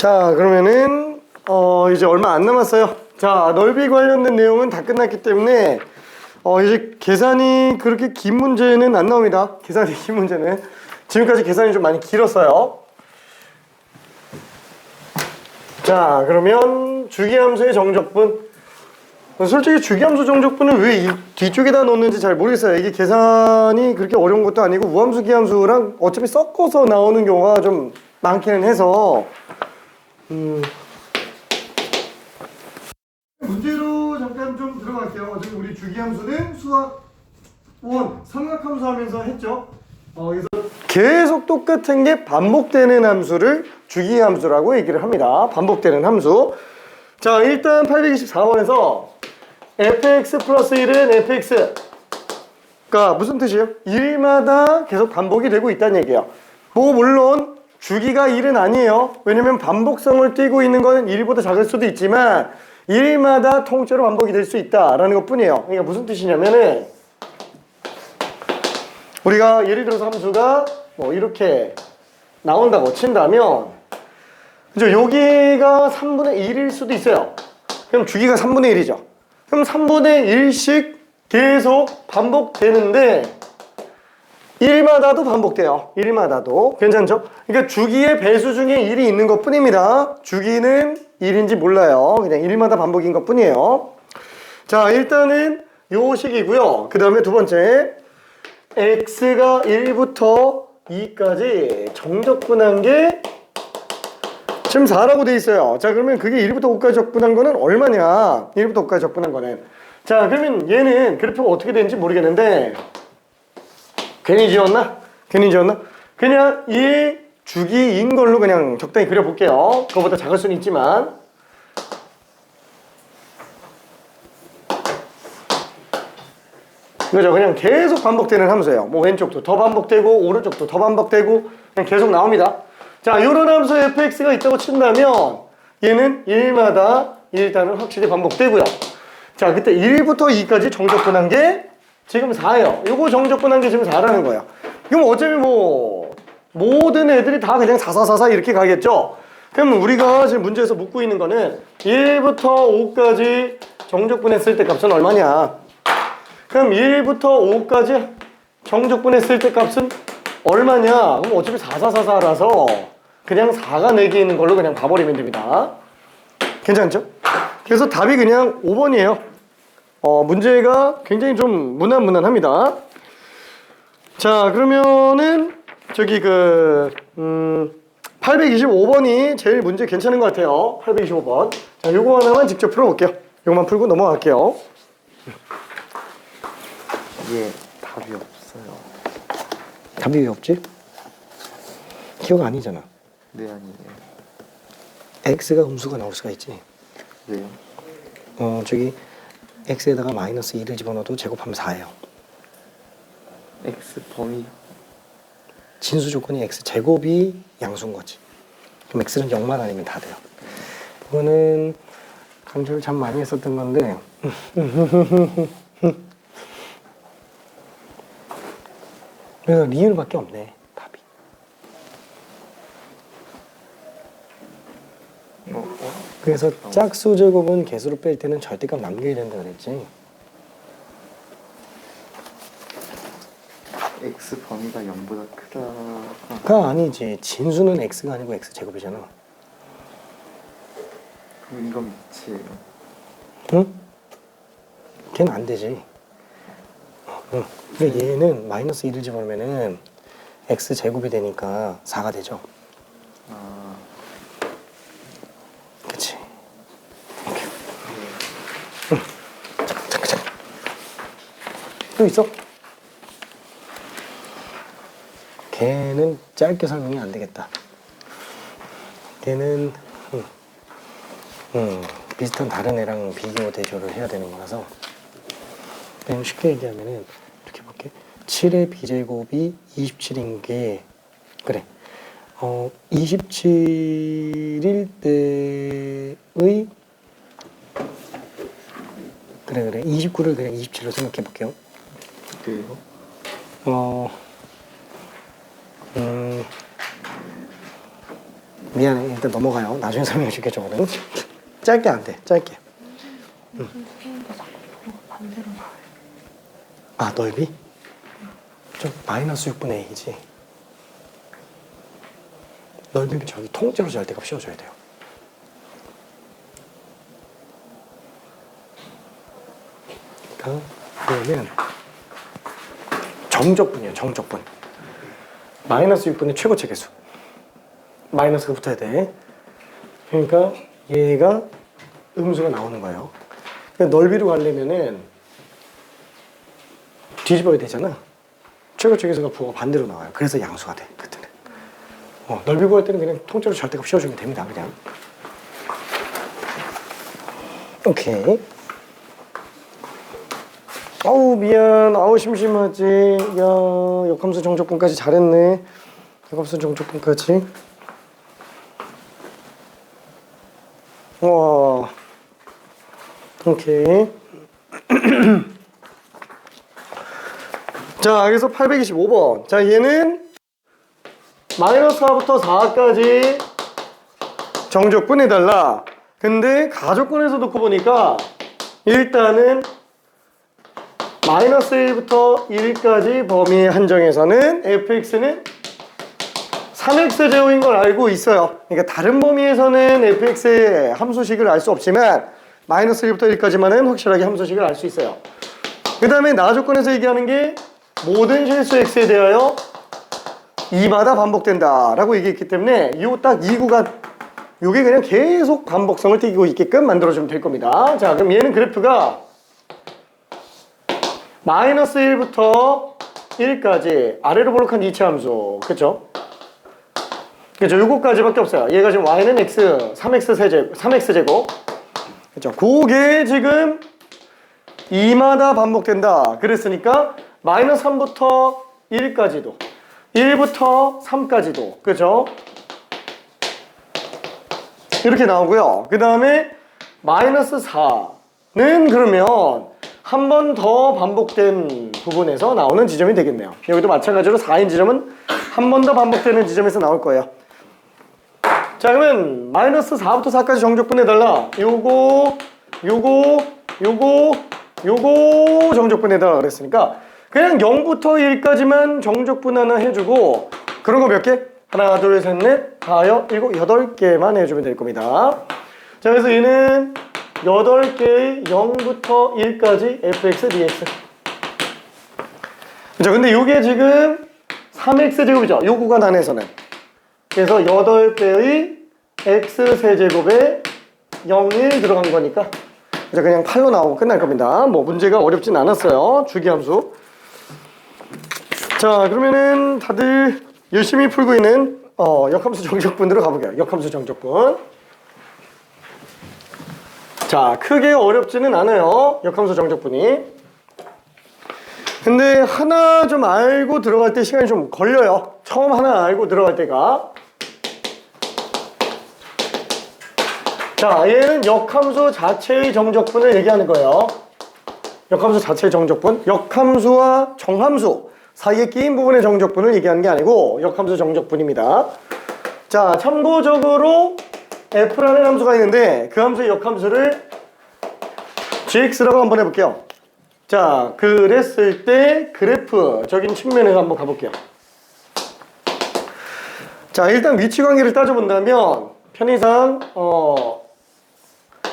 자, 그러면은 이제 얼마 안 남았어요. 자, 넓이 관련된 내용은 다 끝났기 때문에 이제 계산이 그렇게 긴 문제는 안 나옵니다. 계산이 긴 문제는 지금까지 계산이 좀 많이 길었어요. 자, 그러면 주기함수의 정적분. 솔직히 주기함수 정적분은 왜 이 뒤쪽에다 놓는지 잘 모르겠어요. 이게 계산이 그렇게 어려운 것도 아니고 무함수 기함수랑 어차피 섞어서 나오는 경우가 좀 많기는 해서 문제로 잠깐 좀 들어갈게요. 어차피 우리 주기함수는 수학 1 삼각함수 하면서 했죠. 그래서 계속 똑같은 게 반복되는 함수를 주기함수라고 얘기를 합니다. 반복되는 함수. 자, 일단 824번에서 fx 플러스 1은 fx가 무슨 뜻이에요? 1마다 계속 반복이 되고 있다는 얘기예요. 뭐 물론 주기가 1은 아니에요. 왜냐면 반복성을 띠고 있는 거는 1보다 작을 수도 있지만 1마다 통째로 반복이 될 수 있다라는 것 뿐이에요. 그러니까 무슨 뜻이냐면은 우리가 예를 들어서 함수가 뭐 이렇게 나온다고 친다면 그죠? 여기가 3분의 1일 수도 있어요. 그럼 주기가 3분의 1이죠. 그럼 3분의 1씩 계속 반복되는데 1마다도 반복돼요. 1마다도. 괜찮죠? 그러니까 주기의 배수 중에 1이 있는 것 뿐입니다. 주기는 1인지 몰라요. 그냥 1마다 반복인 것 뿐이에요. 자, 일단은 요 식이고요. 그 다음에 두 번째 x가 1부터 2까지 정적분한 게 지금 4라고 돼 있어요. 자, 그러면 그게 1부터 5까지 적분한 거는 얼마냐? 1부터 5까지 적분한 거는. 자, 그러면 얘는 그래프가 어떻게 되는지 모르겠는데 괜히 지웠나? 괜히 지웠나? 그냥 이 주기인 걸로 그냥 적당히 그려볼게요. 그거보다 작을 수는 있지만. 그죠? 그냥 계속 반복되는 함수예요. 뭐 왼쪽도 더 반복되고 오른쪽도 더 반복되고 그냥 계속 나옵니다. 자, 이런 함수 fx가 있다고 친다면 얘는 1마다 일단은 확실히 반복되고요. 자, 그때 1부터 2까지 정적분한 게 지금 4예요. 요거 정적분한 게 지금 4라는 거예요. 그럼 어차피 뭐 모든 애들이 다 그냥 4 이렇게 가겠죠? 그럼 우리가 지금 문제에서 묻고 있는 거는 1부터 5까지 정적분했을 때 값은 얼마냐? 그럼 1부터 5까지 정적분했을 때 값은 얼마냐? 그럼 어차피 4라서 그냥 4가 4개 있는 걸로 그냥 봐버리면 됩니다. 괜찮죠? 그래서 답이 그냥 5번이에요. 문제가 굉장히 좀 무난무난합니다. 자, 그러면은 저기 825번이 제일 문제 괜찮은 것 같아요. 825번. 자, 요거 하나만 직접 풀어볼게요. 요거만 풀고 넘어갈게요. 예, 답이 없어요. 답이 왜 없지? 기억 아니잖아. 네, 아니에요. x가 음수가 나올 수가 있지. 왜요? 저기 x에다가 마이너스 2를 집어넣어도 제곱하면 4예요. x 범위 진수 조건이 x 제곱이 양수인 거지. 그럼 x는 0만 아니면 다 돼요. 이거는 강조를 참 많이 했었던 건데 그래서 리을밖에 없네, 답이. 그래서 짝수 제곱은 개수로 뺄 때는 절대값 남겨야 된다 그랬지. x 범위가 0보다 크다가 가 아니지. 진수는 x가 아니고 x 제곱이잖아. 그럼 이건 밑이에요. 응? 걔는 안 되지. 응. 근데 얘는 마이너스 1을 집어넣으면은 x 제곱이 되니까 4가 되죠. 아, 그치. 이렇게. 응. 잠깐. 또 있어? 걔는 짧게 설명이 안 되겠다. 걔는 비슷한 다른 애랑 비교 대조를 해야 되는 거라서 그냥 쉽게 얘기하면은 이렇게 볼게. 7의 b제곱이 27인 게 그래. 27일 때의 그래 29를 그냥 27로 생각해 볼게요. 그래요? 미안해. 일단 넘어가요. 나중에 설명해 줄게 저거는. 짧게 안 돼. 짧게. 선생님도 자꾸 반대로 나와요. 아, 넓이? 좀 마이너스 6분의 A지. 넓이면 저기 통째로 절대값 씌워줘야 돼요. 그러니까 그러면 정적분이에요. 정적분. 마이너스 6분의 최고체 계수. 마이너스가 붙어야 돼. 그러니까 얘가 음수가 나오는 거예요. 그러니까 넓이로 가려면은 뒤집어야 되잖아. 최고체 계수가 부호가 반대로 나와요. 그래서 양수가 돼. 그때는. 넓이 구할 때는 그냥 통째로 절대값 씌워주면 됩니다. 그냥. 오케이. 아우 미안. 아우 심심하지. 야 역함수 정적분까지 잘했네. 역함수 정적분까지. 와. 오케이. 자, 그래서 825번. 자, 얘는 마이너스 4부터 4까지 정적분해달라. 근데 가족분에서 놓고 보니까 일단은 마이너스 1부터 1까지 범위 한정에서는 fx는 3x제곱인 걸 알고 있어요. 그러니까 다른 범위에서는 fx의 함수식을 알 수 없지만 마이너스 1부터 1까지만은 확실하게 함수식을 알 수 있어요. 그 다음에 나 조건에서 얘기하는 게 모든 실수 x에 대하여 2마다 반복된다 라고 얘기했기 때문에 요 딱 2구가 요게 그냥 계속 반복성을 띠고 있게끔 만들어주면 될 겁니다. 자, 그럼 얘는 그래프가 마이너스 1부터 1까지 아래로 볼록한 이체 함수. 그쵸? 그죠? 요거까지밖에 없어요. 얘가 지금 y는 x, 3x제곱. 그쵸? 그게 지금 2마다 반복된다. 그랬으니까 마이너스 3부터 1까지도 1부터 3까지도. 그죠? 이렇게 나오고요. 그 다음에 마이너스 4는 그러면 한 번 더 반복된 부분에서 나오는 지점이 되겠네요. 여기도 마찬가지로 4인 지점은 한 번 더 반복되는 지점에서 나올 거예요. 자, 그러면 마이너스 4부터 4까지 정적분해달라. 요거 정적분해달라 그랬으니까 그냥 0부터 1까지만 정적분 하나 해주고 그런 거 몇 개? 하나, 둘, 셋, 넷, 다여, 일곱, 8개만 해주면 될 겁니다. 자, 그래서 얘는 8개의 0부터 1까지 fx dx. 그죠? 근데 요게 지금 3x제곱이죠. 요 구간 안에서는. 그래서 8배의 x세제곱에 0이 들어간 거니까 이제 그냥 8로 나오고 끝날 겁니다. 뭐 문제가 어렵진 않았어요. 주기함수. 자, 그러면은 다들 열심히 풀고 있는 역함수 정적분으로 가볼게요. 역함수 정적분. 자, 크게 어렵지는 않아요. 역함수 정적분이. 근데 하나 좀 알고 들어갈 때 시간이 좀 걸려요. 처음 하나 알고 들어갈 때가. 자, 얘는 역함수 자체의 정적분을 얘기하는 거예요. 역함수 자체의 정적분. 역함수와 정함수 사이에 끼인 부분의 정적분을 얘기하는 게 아니고 역함수 정적분입니다. 자, 참고적으로 f라는 함수가 있는데 그 함수의 역함수를 gx라고 한번 해볼게요. 자, 그랬을 때 그래프적인 측면에서 한번 가볼게요. 자, 일단 위치 관계를 따져본다면 편의상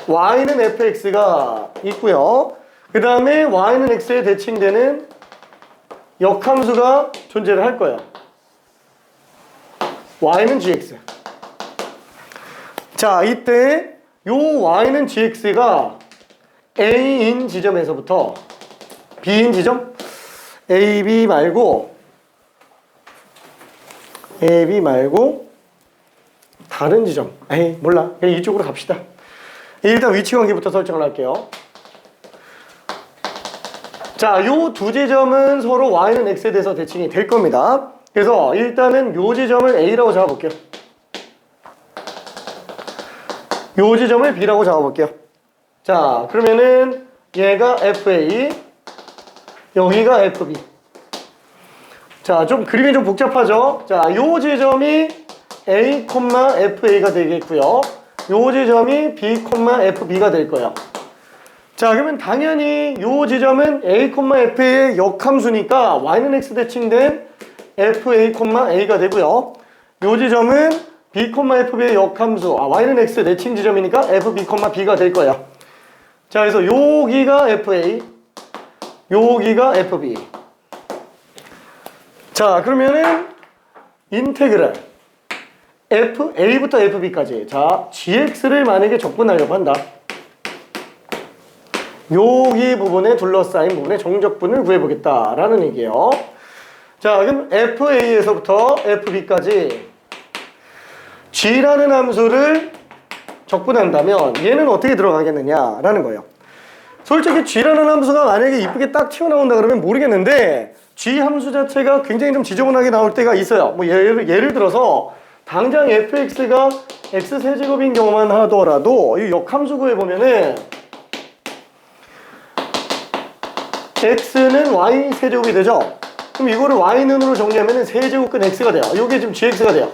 y는 fx가 있고요. 그 다음에 y는 x에 대칭되는 역함수가 존재를 할 거예요. y는 gx. 자, 이때 요 y는 gx가 a인 지점에서부터 b인 지점? a, b 말고 다른 지점. 에이, 몰라. 그냥 이쪽으로 갑시다. 일단 위치 관계부터 설정을 할게요. 자, 요 두 지점은 서로 y는 x에 대해서 대칭이 될 겁니다. 그래서 일단은 요 지점을 a라고 잡아볼게요. 요 지점을 b라고 잡아볼게요. 자, 그러면은 얘가 fa, 여기가 fb. 자, 좀 그림이 좀 복잡하죠? 자, 요 지점이 A, FA가 되겠고요. 요 지점이 B, FB가 될 거예요. 자, 그러면 당연히 요 지점은 A, FA의 역함수니까 y는 x 대칭된 FA, A가 되고요. 요 지점은 B, FB의 역함수, y는 x 대칭 지점이니까 FB, B가 될 거예요. 자, 그래서 여기가 FA, 여기가 FB. 자, 그러면은 인테그랄 FA부터 FB까지. 자, GX를 만약에 적분하려고 한다. 여기 부분에 둘러싸인 부분의 정적분을 구해보겠다라는 얘기예요. 자, 그럼 FA에서부터 FB까지 G라는 함수를 적분한다면 얘는 어떻게 들어가겠느냐라는 거예요. 솔직히 G라는 함수가 만약에 이쁘게 딱 튀어나온다 그러면 모르겠는데 G 함수 자체가 굉장히 좀 지저분하게 나올 때가 있어요. 뭐 예를 들어서 당장 fx가 x세제곱인 경우만 하더라도 이 역함수 구해보면은 x는 y세제곱이 되죠? 그럼 이거를 y는으로 정리하면 세제곱 근 x가 돼요. 이게 지금 gx가 돼요.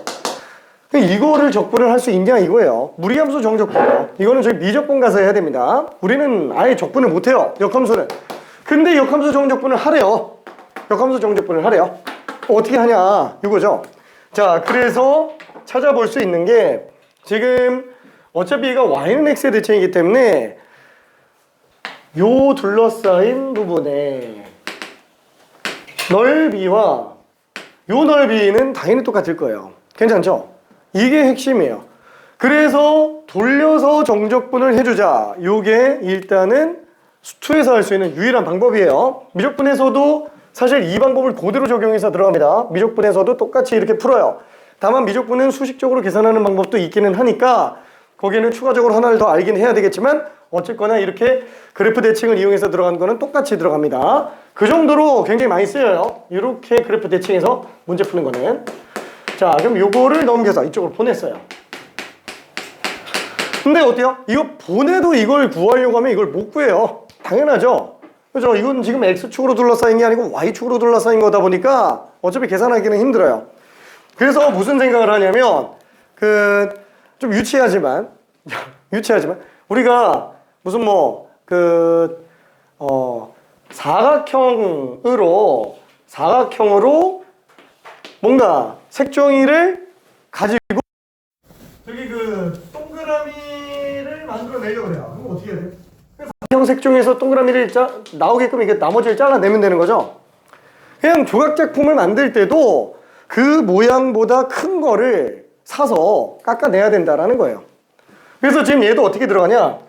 이거를 적분을 할 수 있냐 이거예요. 무리함수 정적분. 이거는 저희 미적분 가서 해야 됩니다. 우리는 아예 적분을 못해요. 역함수는. 근데 역함수 정적분을 하래요. 역함수 정적분을 하래요. 어떻게 하냐 이거죠. 자, 그래서 찾아볼 수 있는 게 지금 어차피 얘가 y는 x의 대칭이기 때문에 요 둘러싸인 부분에 넓이와 요 넓이는 당연히 똑같을 거예요. 괜찮죠? 이게 핵심이에요. 그래서 돌려서 정적분을 해주자. 요게 일단은 수투에서 할 수 있는 유일한 방법이에요. 미적분에서도 사실 이 방법을 그대로 적용해서 들어갑니다. 미적분에서도 똑같이 이렇게 풀어요. 다만 미적분은 수식적으로 계산하는 방법도 있기는 하니까 거기는 추가적으로 하나를 더 알긴 해야 되겠지만 어쨌거나 이렇게 그래프 대칭을 이용해서 들어간 거는 똑같이 들어갑니다. 그 정도로 굉장히 많이 쓰여요. 이렇게 그래프 대칭해서 문제 푸는 거는. 자, 그럼 요거를 넘겨서 이쪽으로 보냈어요. 근데 어때요? 이거 보내도 이걸 구하려고 하면 이걸 못 구해요. 당연하죠? 그죠? 이건 지금 X축으로 둘러싸인 게 아니고 Y축으로 둘러싸인 거다 보니까 어차피 계산하기는 힘들어요. 그래서 무슨 생각을 하냐면 좀 유치하지만 우리가 무슨 사각형으로 뭔가 색종이를 가지고 저기 동그라미를 만들어내려고 그래요. 그럼 어떻게 해야 돼? 사각형 색종이에서 동그라미를 나오게끔 이게 나머지를 잘라내면 되는 거죠. 그냥 조각작품을 만들 때도 그 모양보다 큰 거를 사서 깎아내야 된다라는 거예요. 그래서 지금 얘도 어떻게 들어가냐?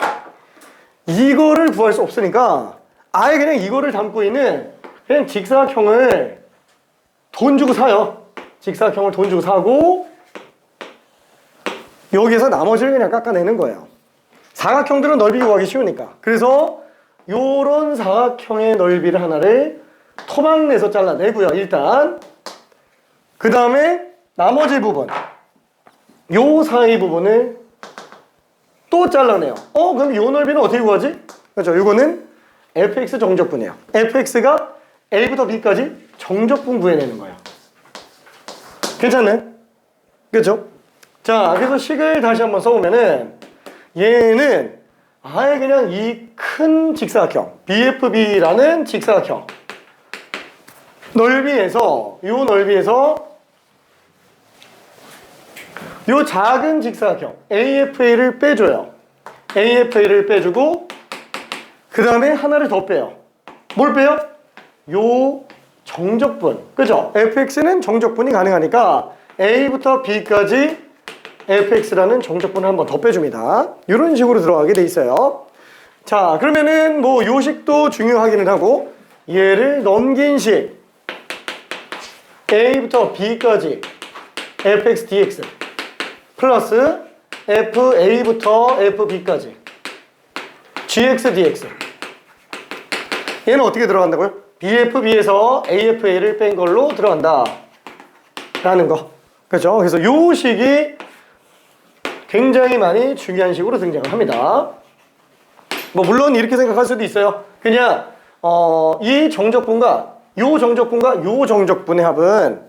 이거를 구할 수 없으니까 아예 그냥 이거를 담고 있는 그냥 직사각형을 돈 주고 사요. 직사각형을 돈 주고 사고 여기서 나머지를 그냥 깎아내는 거예요. 사각형들은 넓이 구하기 쉬우니까. 그래서 요런 사각형의 넓이를 하나를 토막내서 잘라내고요. 일단 그 다음에 나머지 부분 요 사이 부분을 또 잘라내요. 그럼 요 넓이는 어떻게 구하지? 그렇죠. 요거는 fx 정적분이에요. fx가 a부터 b까지 정적분 구해내는 거예요. 괜찮네? 그렇죠? 자, 그래서 식을 다시 한번 써보면은 얘는 아예 그냥 이 큰 직사각형 BFB라는 직사각형 넓이에서 요 작은 직사각형 AFA를 빼줘요. AFA를 빼주고 그 다음에 하나를 더 빼요. 뭘 빼요? 요 정적분. 그죠? fx는 정적분이 가능하니까 a부터 b까지 fx라는 정적분을 한번 더 빼줍니다. 이런 식으로 들어가게 돼 있어요. 자, 그러면은 요 식도 중요하기는 하고 얘를 넘긴 식 a부터 b까지 fx dx 플러스 fa부터 fb까지 gx dx 얘는 어떻게 들어간다고요? BFB에서 AFA를 뺀 걸로 들어간다 라는 거. 그렇죠? 그래서 요 식이 굉장히 많이 중요한 식으로 등장을 합니다. 물론 이렇게 생각할 수도 있어요. 그냥 이 정적분과 요 정적분과 요 정적분의 합은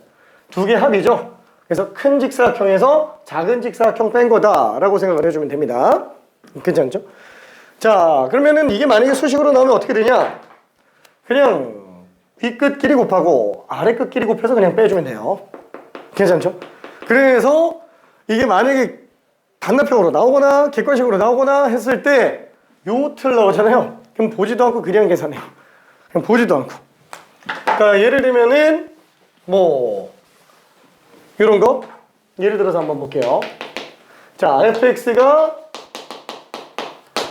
두 개 합이죠. 그래서 큰 직사각형에서 작은 직사각형 뺀 거다라고 생각을 해주면 됩니다. 괜찮죠? 자, 그러면은 이게 만약에 수식으로 나오면 어떻게 되냐? 그냥 윗끝 길이 곱하고 아래끝 길이 곱해서 그냥 빼주면 돼요. 괜찮죠? 그래서 이게 만약에 단답형으로 나오거나 객관식으로 나오거나 했을 때 요 틀 나오잖아요. 그럼 보지도 않고 그냥 계산해요. 그냥 보지도 않고. 그러니까 예를 들면은 뭐 이런 거 예를 들어서 한번 볼게요. 자, fx가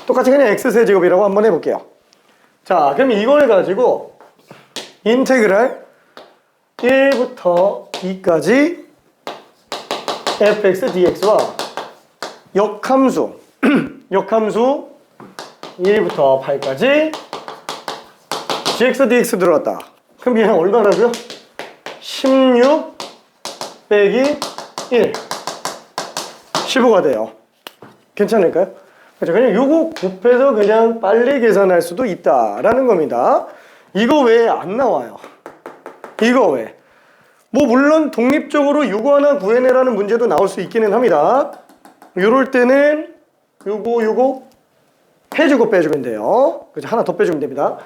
똑같이 그냥 x세제곱이라고 한번 해볼게요. 자, 그럼 이걸 가지고 인테그랄 1부터 2까지 fx dx와 역함수 역함수 1부터 8까지 gx dx 들어갔다. 그럼 얘는 얼마라고요? 16 빼기 1 15가 돼요. 괜찮을까요? 그렇죠. 그냥 요거 곱해서 그냥 빨리 계산할 수도 있다라는 겁니다. 이거 왜 안 나와요? 이거 왜? 뭐 물론 독립적으로 요거 하나 구해내라는 문제도 나올 수 있기는 합니다. 요럴 때는 요거 해주고 빼주면 돼요. 그죠? 하나 더 빼주면 됩니다.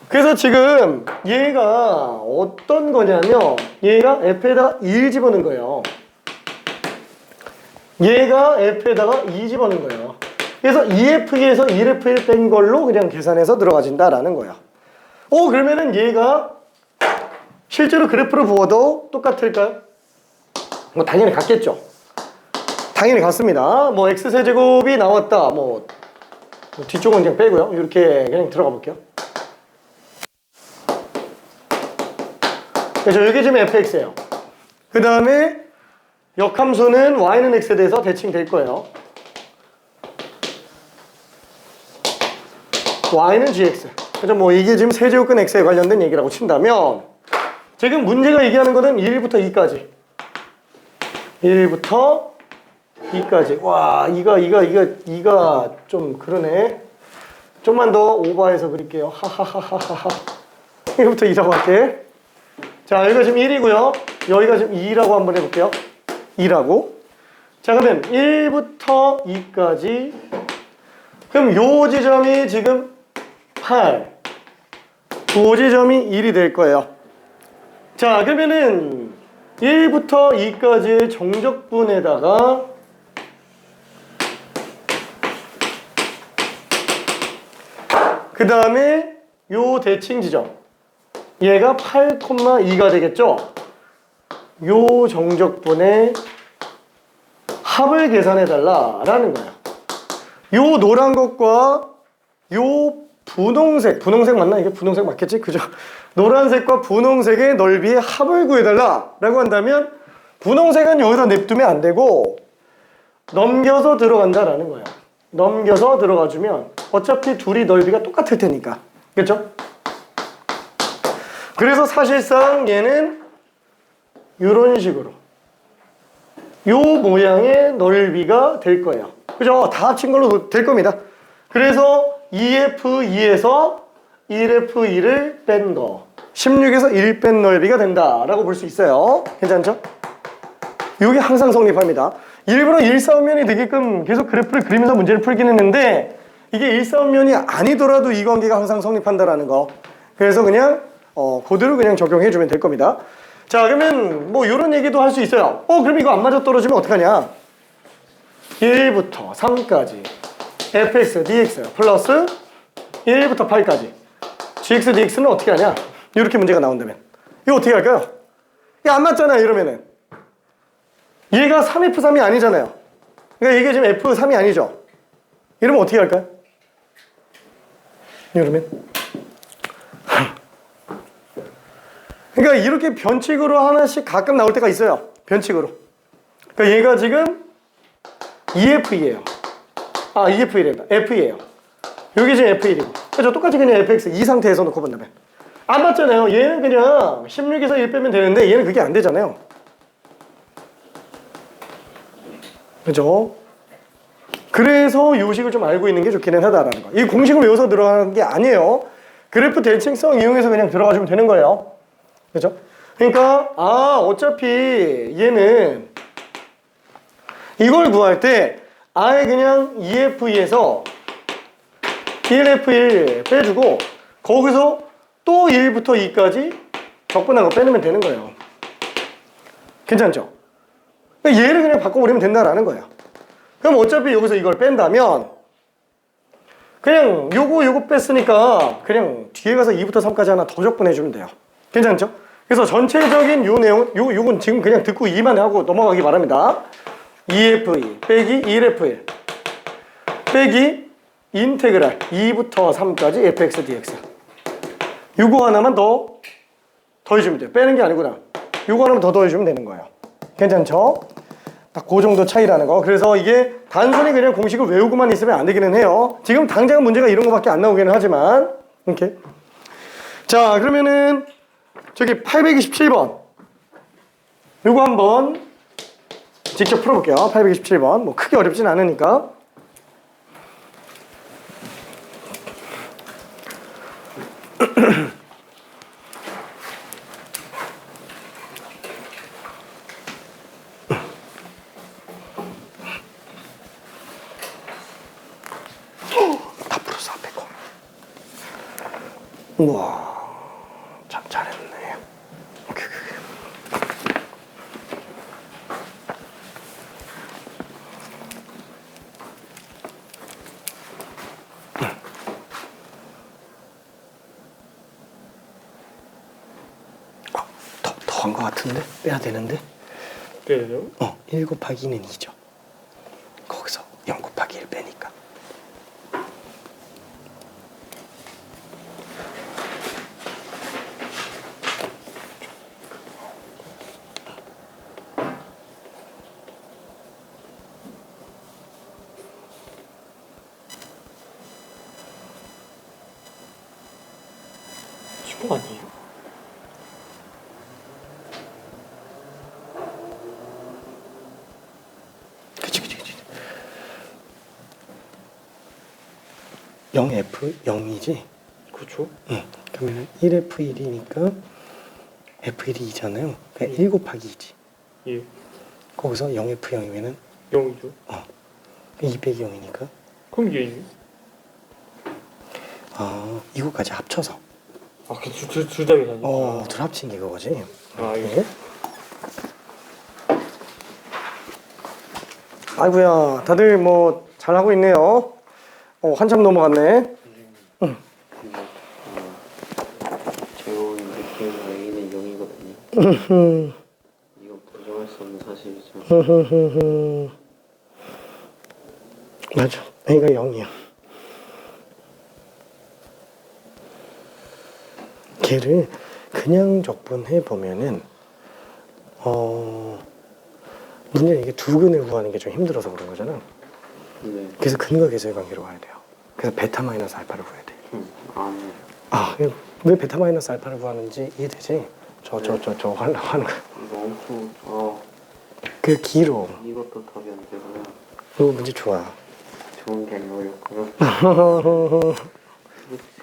그래서 지금 얘가 어떤 거냐면 얘가 f에다가 1 집어넣은 거예요. 얘가 f에다가 2 집어넣은 거예요. 그래서 2f에서 1f1 뺀 걸로 그냥 계산해서 들어가진다라는 거야. 그러면은 얘가 실제로 그래프를 보아도 똑같을까요? 뭐 당연히 같겠죠. 당연히 같습니다. 뭐 x세제곱이 나왔다. 뭐 뒤쪽은 그냥 빼고요. 이렇게 그냥 들어가 볼게요. 그래서 여기 지금 fx예요. 그 다음에 역함수는 y는 x에 대해서 대칭될 거예요. y는 gx. 그래서 뭐 이게 지금 세제곱근 x에 관련된 얘기라고 친다면 지금 문제가 얘기하는 거는 1부터 2까지. 1부터 2까지. 와, 이가 좀 그러네. 좀만 더 오버해서 그릴게요. 하하하하하. 1부터 2라고 할게. 자, 여기가 지금 1이고요. 여기가 지금 2라고 한번 해볼게요. 2라고. 자, 그러면 1부터 2까지. 그럼 요 지점이 지금 8. 요 지점이 1이 될 거예요. 자, 그러면은 1부터 2까지의 정적분에다가 그 다음에 요 대칭 지점 얘가 8,2가 되겠죠? 요 정적분의 합을 계산해 달라라는 거예요. 요 노란 것과 요 분홍색 맞나? 이게 분홍색 맞겠지? 그죠? 노란색과 분홍색의 넓이의 합을 구해달라라고 한다면 분홍색은 여기서 냅두면 안 되고 넘겨서 들어간다라는 거예요. 넘겨서 들어가주면 어차피 둘이 넓이가 똑같을 테니까. 그렇죠? 그래서 사실상 얘는 이런 식으로 요 모양의 넓이가 될 거예요. 그죠? 다 합친 걸로 될 겁니다. 그래서 2F2에서 1F2를 뺀 거 16에서 1 뺀 넓이가 된다라고 볼 수 있어요. 괜찮죠? 이게 항상 성립합니다. 일부러 일사분면이 되게끔 계속 그래프를 그리면서 문제를 풀긴 했는데 이게 일사분면이 아니더라도 이 관계가 항상 성립한다라는 거. 그래서 그냥 그대로 그냥 적용해주면 될 겁니다. 자, 그러면 뭐 이런 얘기도 할 수 있어요. 그럼 이거 안 맞아 떨어지면 어떡하냐? 1부터 3까지 fx dx 플러스 1부터 8까지 gx dx는 어떻게 하냐? 이렇게 문제가 나온다면 이거 어떻게 할까요? 이게 안 맞잖아요. 이러면은 얘가 3f3이 아니잖아요. 그러니까 이게 지금 f3이 아니죠. 이러면 어떻게 할까요? 이러면 그러니까 이렇게 변칙으로 하나씩 가끔 나올 때가 있어요. 변칙으로. 그러니까 얘가 지금 2F2예요. 2F1이다. F이에요. 여기 지금 F1이고. 그죠? 똑같이 그냥 FX 이 상태에서 놓고 본다면 안 맞잖아요. 얘는 그냥 16에서 1 빼면 되는데 얘는 그게 안 되잖아요. 그죠? 그래서 요식을 좀 알고 있는 게 좋기는 하다라는 거. 이 공식을 외워서 들어가는 게 아니에요. 그래프 대칭성 이용해서 그냥 들어가주면 되는 거예요. 그죠? 그러니까 어차피 얘는 이걸 구할 때 아예 그냥 EF2에서 1F1 빼주고 거기서 또 1부터 2까지 적분한 거 빼내면 되는 거예요. 괜찮죠? 그러니까 얘를 그냥 바꿔버리면 된다라는 거예요. 그럼 어차피 여기서 이걸 뺀다면 그냥 요거 뺐으니까 그냥 뒤에 가서 2부터 3까지 하나 더 적분해주면 돼요. 괜찮죠? 그래서 전체적인 요 내용, 요건 지금 그냥 듣고 2만 하고 넘어가기 바랍니다. 2F2 빼기 1F1 빼기 인테그랄 2부터 3까지 fx dx. 요거 하나만 더 더해주면 돼요. 빼는 게 아니구나. 요거 하나만 더 더해주면 되는 거예요. 괜찮죠? 딱 그 정도 차이라는 거. 그래서 이게 단순히 그냥 공식을 외우고만 있으면 안 되기는 해요. 지금 당장 문제가 이런 거밖에 안 나오기는 하지만. 이렇게. 자, 그러면은 저기 827번. 요거 한번 직접 풀어볼게요. 827번. 뭐 크게 어렵진 않으니까. 다 풀었어, 앞에 거. 우와, 참 잘했네. 오케이. 더 한 거 같은데? 빼야 되는데? 빼요? 1 곱하기는 2죠. 거기서 0 곱하기 1 빼니까. 쉽거 아니에요? 그치. 0F 0이지? 그렇죠. 응. 그러면 1F1이니까 F1이 2잖아요. 그러니까 1 곱하기 2지. 예. 거기서 0F0이면은 0이죠. 2 빼기 0이니까 그럼 얘는? 이거까지 합쳐서 둘다 계산이죠. 둘 합친 게 그거지. 아, 이거. 네. 아이고야, 다들 뭐 잘하고 있네요. 한참 넘어갔네. 제가 느끼는 A는 0이거든요. 이거 부정할 수 없는 사실이죠. 맞아, A가 0이야. 걔를 그냥 적분해 보면은 문제는 이게 두 근을 구하는 게 좀 힘들어서 그런 거잖아. 네. 그래서 근과 계수의 관계로 가야 돼요. 그래서 베타 마이너스 알파를 구해야 돼. 아니에요. 왜 베타 마이너스 알파를 구하는지 이해되지? 저 하는 거. 이거 엄청 그 길어. 이것도 답이 안 되고요. 이거 문제 좋아. 좋은 게 어렵고요.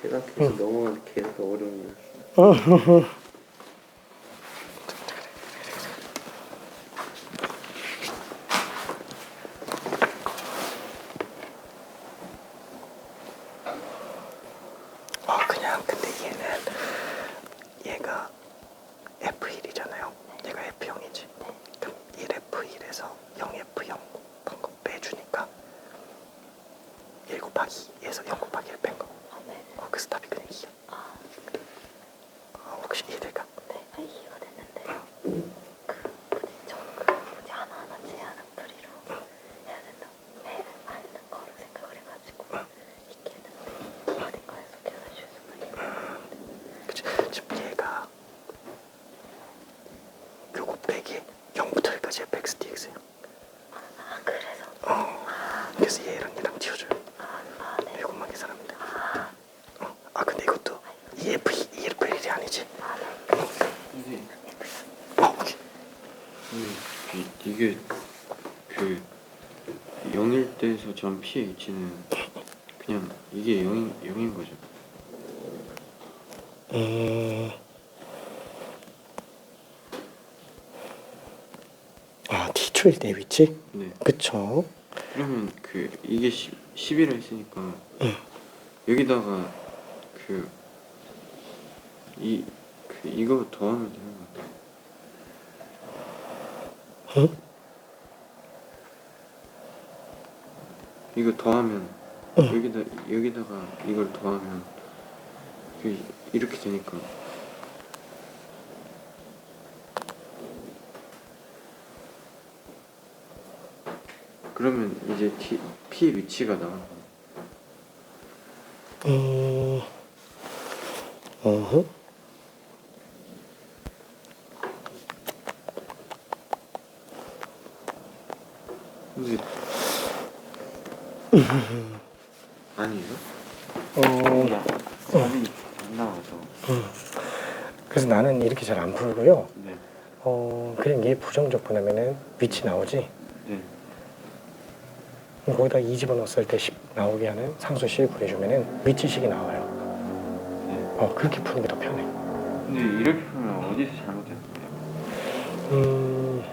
제가 계속 넘어가면 계속 어려워요. 그냥 근데 얘가 F1이잖아요. 얘가 F0이지. 그럼 1F1에서 0F0 곱한 거 빼주니까 1 곱하기 2에서 0 곱하기 1 뺀 거. 그래서 답이 그냥 2야. 혹시 이해될까? 네, 이해가 됐는데 굳이 하나하나 제하는 풀이로 해야 된다. 하는 거를 생각을 해가지고 있게 했는데 어딘가에서 계산해 주셨어요. 그치. 지금 얘가 요거 빼기 0부터 1까지 fx dx예요. 그래서? 그래서 얘랑 얘랑 지워줘요. 네. 이것만 계산하면 돼. 근데 이것도 EF1이 아니지? 선생님, 오케이. 이게 그 0일 때에서 전 pH는 그냥 이게 0인 거죠. T초 1대 위치? 네. 그쵸. 그러면 그 이게 10이라 했으니까 여기다가 이거 더하면 되는 것 같아요. 응? 이거 더하면 여기다가 이걸 더하면 이렇게 되니까 그러면 이제 P의 위치가 나와. 어허. 근데 아니에요? 답이 안 나와서. 그래서 나는 이렇게 잘 안 풀고요. 네. 그냥 얘 부정적 보내면은 위치 나오지. 네. 거기다 2 집어넣었을 때 10 나오게 하는 상수 식 구해주면은 위치식이 나와요. 네. 그렇게 푸는 게 더 편해. 근데 이렇게 보면 어디서 잘못된 거예요?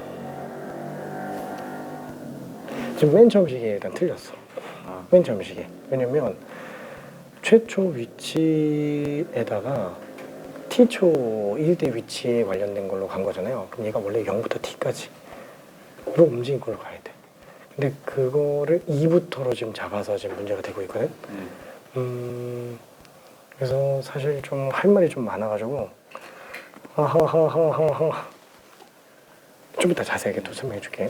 지금 맨 처음 식이 일단 틀렸어. 아. 맨 처음 식이. 왜냐면 최초 위치에다가 t초 1대 위치에 관련된 걸로 간 거잖아요. 그럼 얘가 원래 0부터 t까지 로 움직인 걸로 가야 돼. 근데 그거를 2부터로 지금 잡아서 지금 문제가 되고 있거든. 네. 그래서 사실 좀 할 말이 좀 많아가지고 하하하하하하 좀 이따 자세하게 또 설명해 줄게.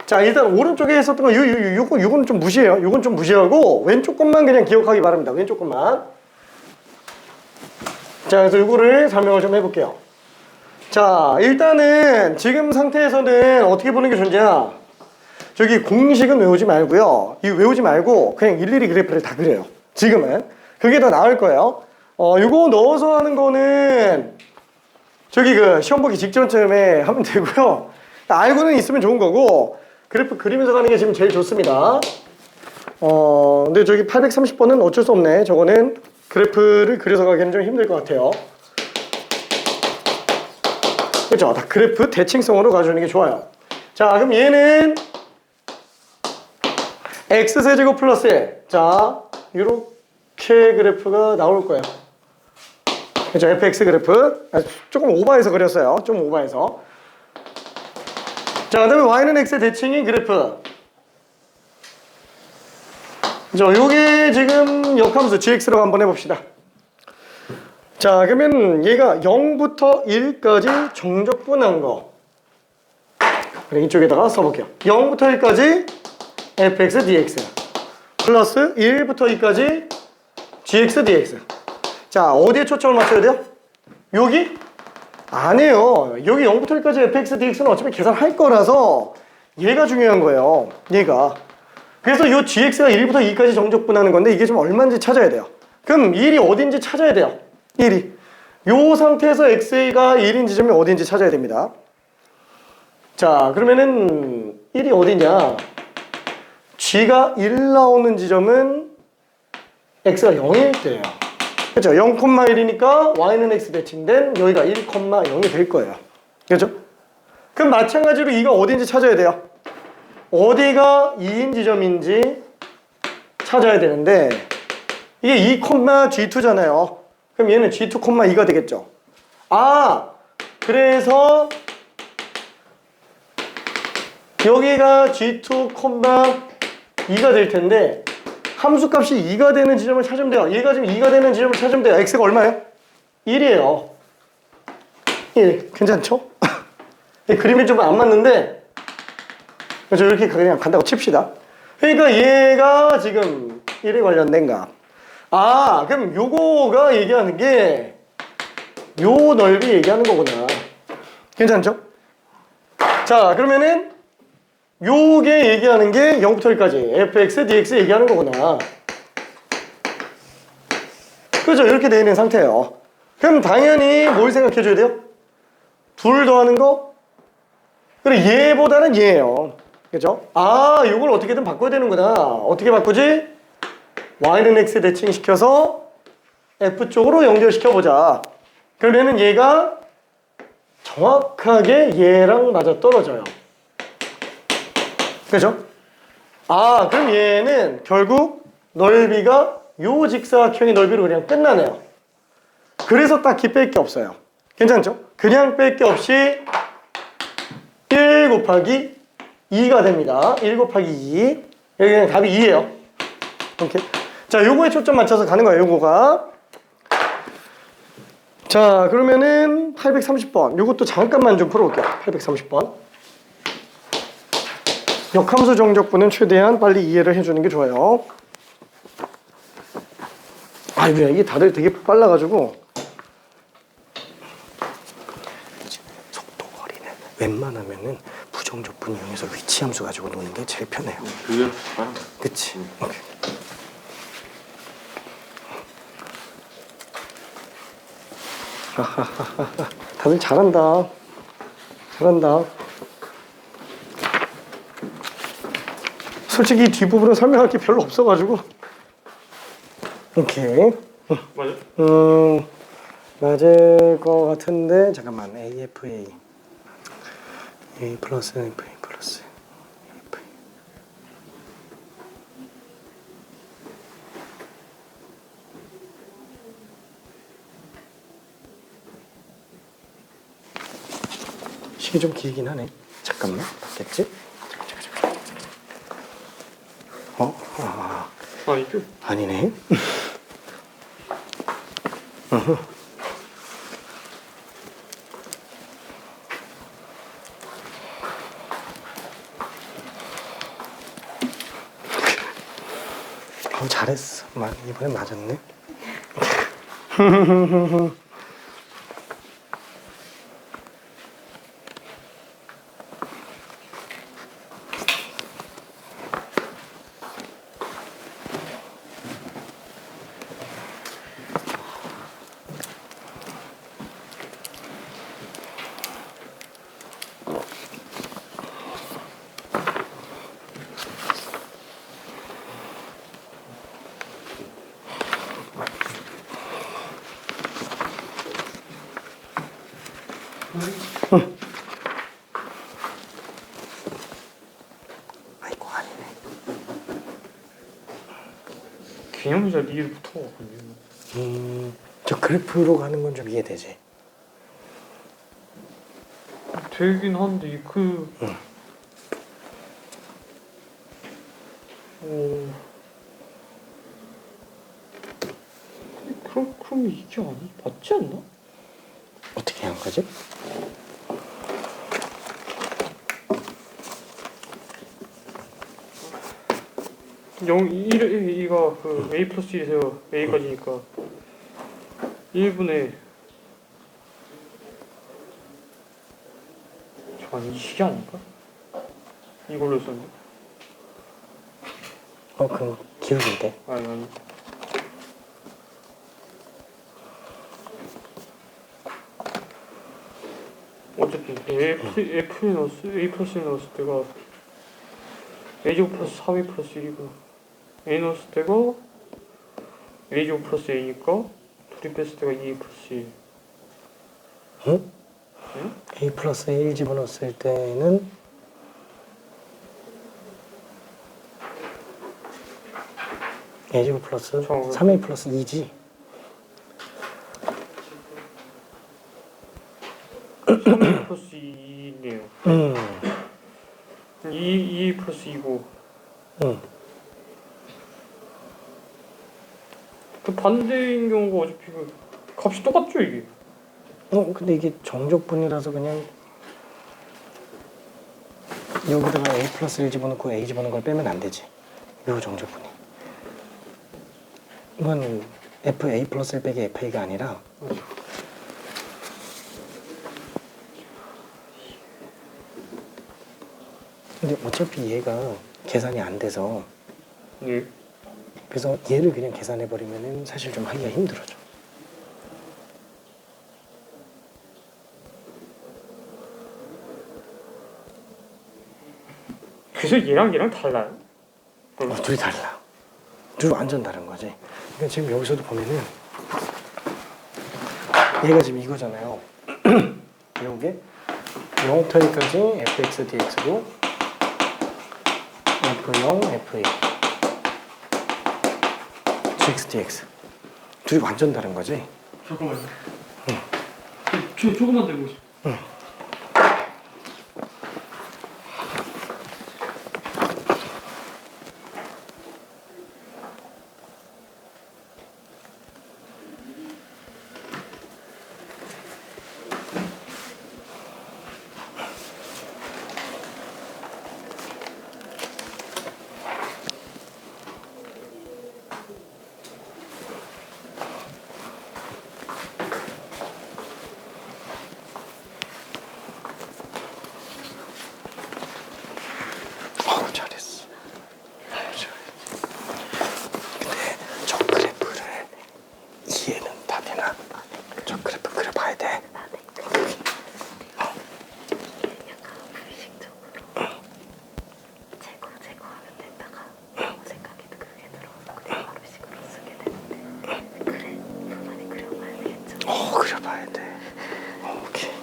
자, 일단 오른쪽에 있었던 거 요건 좀 무시해요. 요건 좀 무시하고 왼쪽 것만 그냥 기억하기 바랍니다. 왼쪽 것만. 자, 그래서 요거를 설명을 좀 해볼게요. 자, 일단은 지금 상태에서는 어떻게 보는 게 좋냐, 저기 공식은 외우지 말고요. 이 외우지 말고 그냥 일일이 그래프를 다 그려요. 지금은 그게 더 나을 거예요. 요거 넣어서 하는 거는 저기 그 시험 보기 직전쯤에 하면 되고요. 알고는 있으면 좋은 거고, 그래프 그리면서 가는 게 지금 제일 좋습니다. 근데 저기 830번은 어쩔 수 없네. 저거는 그래프를 그려서 가기는 좀 힘들 것 같아요. 그렇죠? 다 그래프 대칭성으로 가주는 게 좋아요. 자, 그럼 얘는 x세제곱 플러스 1. 자, 이렇게 그래프가 나올 거예요. 그렇죠? fx 그래프. 조금 오버해서 그렸어요. 좀 오버해서. 자, 그 다음에 y는 x의 대칭인 그래프. 그죠? 요게 지금 역함수 gx라고 한번 해봅시다. 자, 그러면 얘가 0부터 1까지 정적분한 거. 그래, 이쪽에다가 써볼게요. 0부터 1까지 fx dx 플러스 1부터 2까지 gx dx. 자, 어디에 초점을 맞춰야 돼요? 여기? 아니에요. 여기 0부터 1까지 fx dx는 어차피 계산할 거라서 얘가 중요한 거예요. 얘가. 그래서 이 gx가 1부터 2까지 정적분하는 건데 이게 좀 얼마인지 찾아야 돼요. 그럼 1이 어딘지 찾아야 돼요. 1이. 요 상태에서 x가 1인 지점이 어딘지 찾아야 됩니다. 자, 그러면은 1이 어디냐? g가 1 나오는 지점은 x가 0일 때예요. 그렇죠? 0,1이니까 y는 x 대칭된 여기가 1,0이 될 거예요. 그렇죠? 그럼 마찬가지로 2가 어딘지 찾아야 돼요. 어디가 2인 지점인지 찾아야 되는데 이게 2,g2잖아요. 그럼 얘는 g2,2가 되겠죠. 아, 그래서 여기가 g2,2가 될 텐데 함수값이 2가 되는 지점을 찾으면 돼요. 얘가 지금 2가 되는 지점을 찾으면 돼요. x가 얼마예요? 1이에요. 1. 괜찮죠? 그림이 좀 안 맞는데 그래서 이렇게 그냥 간다고 칩시다. 그러니까 얘가 지금 1에 관련된 값. 아, 그럼 요거가 얘기하는 게 요 넓이 얘기하는 거구나. 괜찮죠? 자, 그러면은 요게 얘기하는 게 0부터 1까지 fx, dx 얘기하는 거구나. 그죠? 이렇게 돼 있는 상태예요. 그럼 당연히 뭘 생각해 줘야 돼요? 둘 더하는 거? 그래, 얘보다는 얘예요. 그죠? 아, 요걸 어떻게든 바꿔야 되는구나. 어떻게 바꾸지? y는 x 대칭시켜서 f 쪽으로 연결시켜보자. 그러면은 얘가 정확하게 얘랑 맞아 떨어져요. 그죠? 아, 그럼 얘는 결국 넓이가 요 직사각형의 넓이로 그냥 끝나네요. 그래서 딱히 뺄 게 없어요. 괜찮죠? 그냥 뺄 게 없이 1 곱하기 2가 됩니다. 1 곱하기 2. 여기 그냥 답이 2예요. 오케이. 자, 요거에 초점 맞춰서 가는 거예요, 요거가. 자, 그러면은 830번. 요것도 잠깐만 좀 풀어볼게요. 830번. 역함수 정적분은 최대한 빨리 이해를 해주는 게 좋아요. 아이고야, 이게 다들 되게 빨라가지고. 속도 거리는 웬만하면은 부정적분 이용해서 위치함수 가지고 노는 게 제일 편해요. 그게 빠른 그치? 오케이. 하하하하. 다들 잘한다. 잘한다. 솔직히 뒷부분은 설명할 게 별로 없어가지고. 오케이. 맞아. 맞을 것 같은데 잠깐만. AFA A 플러스 FA 플러스 FA. 식이 좀 길긴 하네. 잠깐만. 맞겠지? 아니죠. 아니네. 잘했어. 이번엔 맞았네. 아이고 아니네. 개념이 잘 이해 못하거든요. 저 그래프로 가는 건 좀 이해되지? 되긴 한데 그럼 이게 맞지 않나? 어떻게 한 거지? 이가 그 A 플러스 1에서 A까지니까 1분의 아니 이게 아닌가? 이걸로 썼는데? 그럼 기울인데. 아니 어쨌든 A 플러스에 넣었을 때가 A제곱 플러스 4A 플러스 1이고 A 넣었을 때가 A제곱 플러스 A니까 둘이 뺐을 때가 2A 플러스 1. 응? 응? A 플러스 1 집어넣었을 때는 A제곱 플러스 3A 플러스 2지. 3A 플러스 2네요. 2A 플러스 2고 그 반대인 경우가 어차피 그 값이 똑같죠 이게? 근데 이게 정적분이라서 그냥 여기다가 A 플러스 1 집어넣고 A 집어넣은 걸 빼면 안 되지. 요 정적분이. 이건 FA 플러스 1 빼기 FA가 아니라 근데 어차피 얘가 계산이 안 돼서 네. 그래서 얘를 그냥 계산해버리면 사실 좀 하기가 힘들어져. 그래서 얘랑 달라요? 둘이 달라. 둘이 완전 다른 거지. 그러니까 지금 여기서도 보면은 얘가 지금 이거잖아요. 이게 0부터 1까지 fx dx고 f0 f2 gx dx 둘이 완전 다른 거지? 잠깐만요. 조금만 더 해보시죠. 잘했어. 근데 저 그래프를 이해는 다 되나? 저 그래프 그려봐야 돼. 이게 약간 불식적으로 제거하면 된다가 아무 생각이 그게 들어서 그냥 바로 식으로 쓰게 되는데 그래 많이 그려봐야 되겠죠. 그려봐야 돼. 오케이.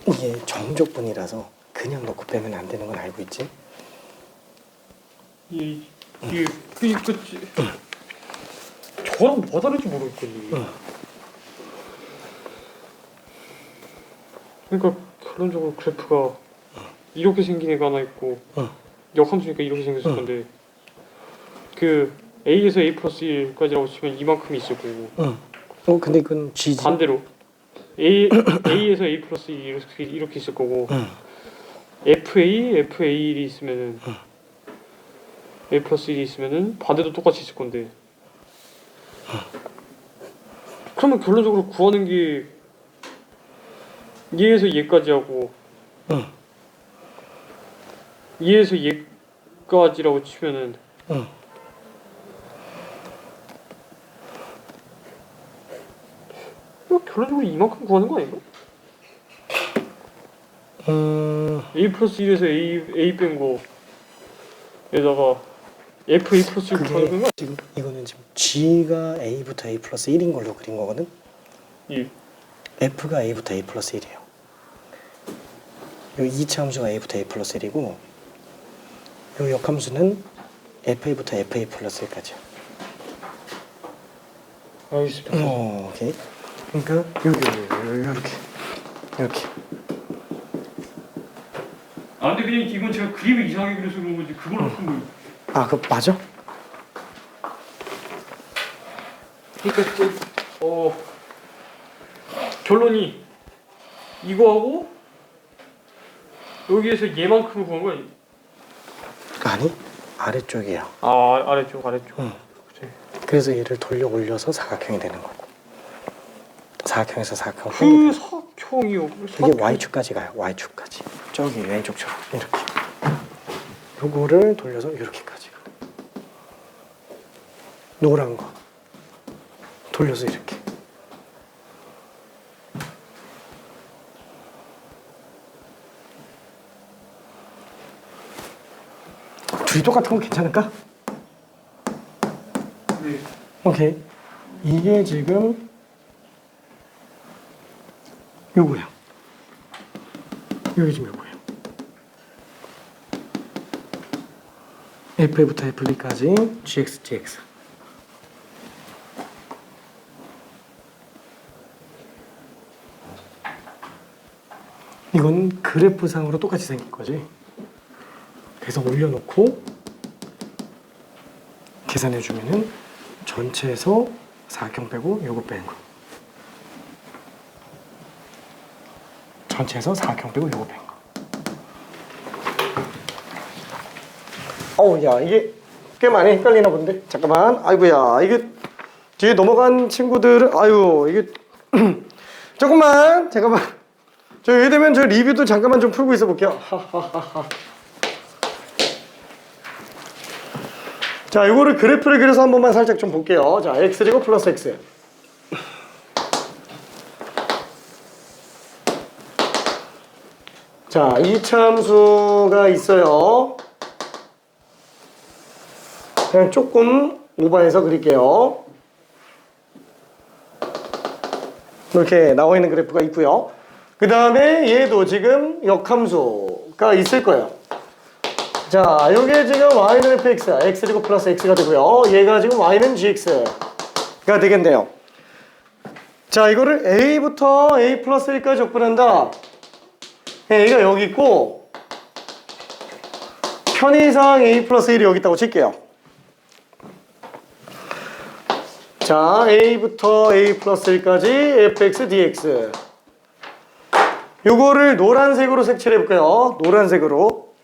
이게 정적분이라서 그냥 넣고 빼면 안 되는 건 알고 있지? 이게 끝이 저랑 뭐가 다른지 모르겠거든요. 그러니까 결론적으로 그래프가 이렇게 생긴 애가 하나 있고 역함수니까 이렇게 생겼을 건데 그 A에서 A 플러스 1까지라고 치면 이만큼이 있을 거고 근데 이건 G지? 반대로 A에서 A 플러스 1 이렇게 있을 거고 FA1이 있으면은 A 플러스 1이 있으면은 반대도 똑같이 있을 건데 그러면 결론적으로 구하는 게 얘에서 얘까지 하고 얘에서 얘까지라고 치면은 결론적으로 이만큼 구하는 거 아닌가? A 플러스 1에서 A 뺀 거에다가 FA 플러스 1 구하는 거? 지금 이거는 지금 G가 A부터 A 플러스 1인 걸로 그린 거거든? 예. F가 A부터 A 플러스 1이에요. 요 2차 함수가 A부터 A 플러스 1이고 요 역함수는 FA부터 FA 플러스 1까지야. 알겠습니다. 오케이. 그러니까 이렇게. 아 근데 그냥 이건 제가 그림을 이상하게 그려서 그런 거지 그걸로 푼 거예요. 아, 그거 맞아? 그러니까 결론이 이거하고 여기에서 얘만큼을 구한 거 아니에요? 아니, 아래쪽이야. 아 아래쪽. 응. 그치. 그래서 얘를 돌려 올려서 사각형이 되는 거고. 사각형에서 사각형 그 땡기는 사각형이요. 이게 Y축까지 가요. Y축까지. 저기 왼쪽처럼 이렇게. 요거를 돌려서 이렇게까지. 노란 거 돌려서 이렇게. 둘이 똑같은 건 괜찮을까? 네. 오케이. 이게 지금 요거야. 여기 지금 요거야. FA부터 FB까지 GX, GX. 이건 그래프상으로 똑같이 생길 거지. 그래서 올려놓고 계산해 주면은 전체에서 사각형 빼고 요거 빼는 거. 전체에서 사각형 빼고 요거 뺀 거. 어우, 야, 이게 꽤 많이 헷갈리나 본데. 잠깐만. 아이고야, 이게 뒤에 넘어간 친구들은 아유, 이게 잠깐만. 저 여기 되면 저 리뷰도 잠깐만 좀 풀고 있어 볼게요. 자, 이거를 그래프를 그려서 한 번만 살짝 좀 볼게요. 자, x제곱 플러스 x. 자, 이차함수가 있어요. 그냥 조금 오버해서 그릴게요. 이렇게 나와 있는 그래프가 있고요. 그 다음에 얘도 지금 역함수가 있을 거예요. 자, 요게 지금 y는 fx, x제곱 플러스 x가 되고요. 얘가 지금 y는 gx가 되겠네요. 자, 이거를 a부터 a 플러스 1까지 적분한다. a가 여기 있고 편의상 a 플러스 1이 여기 있다고 칠게요. 자, a부터 a 플러스 1까지 fx dx. 요거를 노란색으로 색칠해 볼까요? 노란색으로.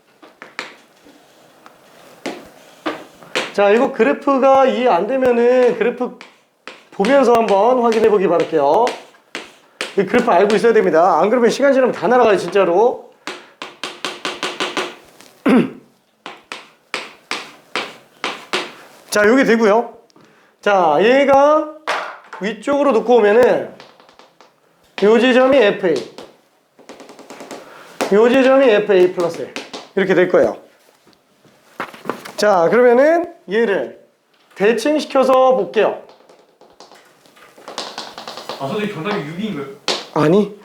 자, 이거 그래프가 이해 안 되면은 그래프 보면서 한번 확인해 보기 바랄게요. 이 그래프 알고 있어야 됩니다. 안 그러면 시간 지나면 다 날아가요, 진짜로. 자, 요게 되고요. 자, 얘가 위쪽으로 놓고 오면은 요 지점이 FA, 요 지점이 FA 플러스 1 이렇게 될 거예요. 자, 그러면은 얘를 대칭시켜서 볼게요. 아 선생님 정답이 6인가요? 아니.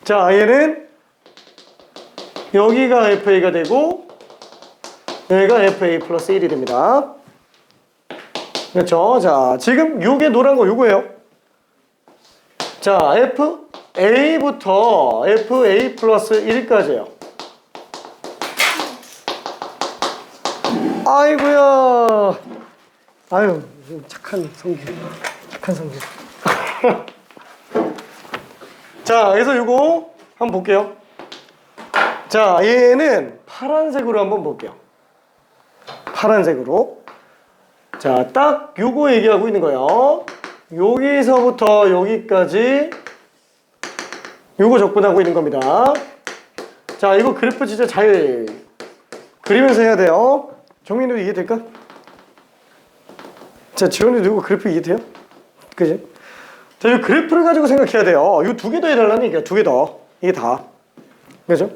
자, 얘는 여기가 FA가 되고 여기가 FA 플러스 1이 됩니다. 그렇죠? 자, 지금 요게 노란 거 요거예요. 자, FA부터 FA 플러스 1까지예요. 아이고야. 아유, 착한 성질. 착한 성질. 자, 그래서 요거 한번 볼게요. 자, 얘는 파란색으로 한번 볼게요. 파란색으로. 자, 딱 요거 얘기하고 있는 거예요. 여기서부터 여기까지 요거 적분하고 있는 겁니다. 자, 이거 그래프 진짜 잘 그리면서 해야 돼요. 정민이도 이해될까? 자, 지원이도 이거 그래프 이해돼요? 그지? 자, 이 그래프를 가지고 생각해야 돼요. 이거 두 개 더 해달라는 얘기야. 두 개 더. 이게 다. 그죠?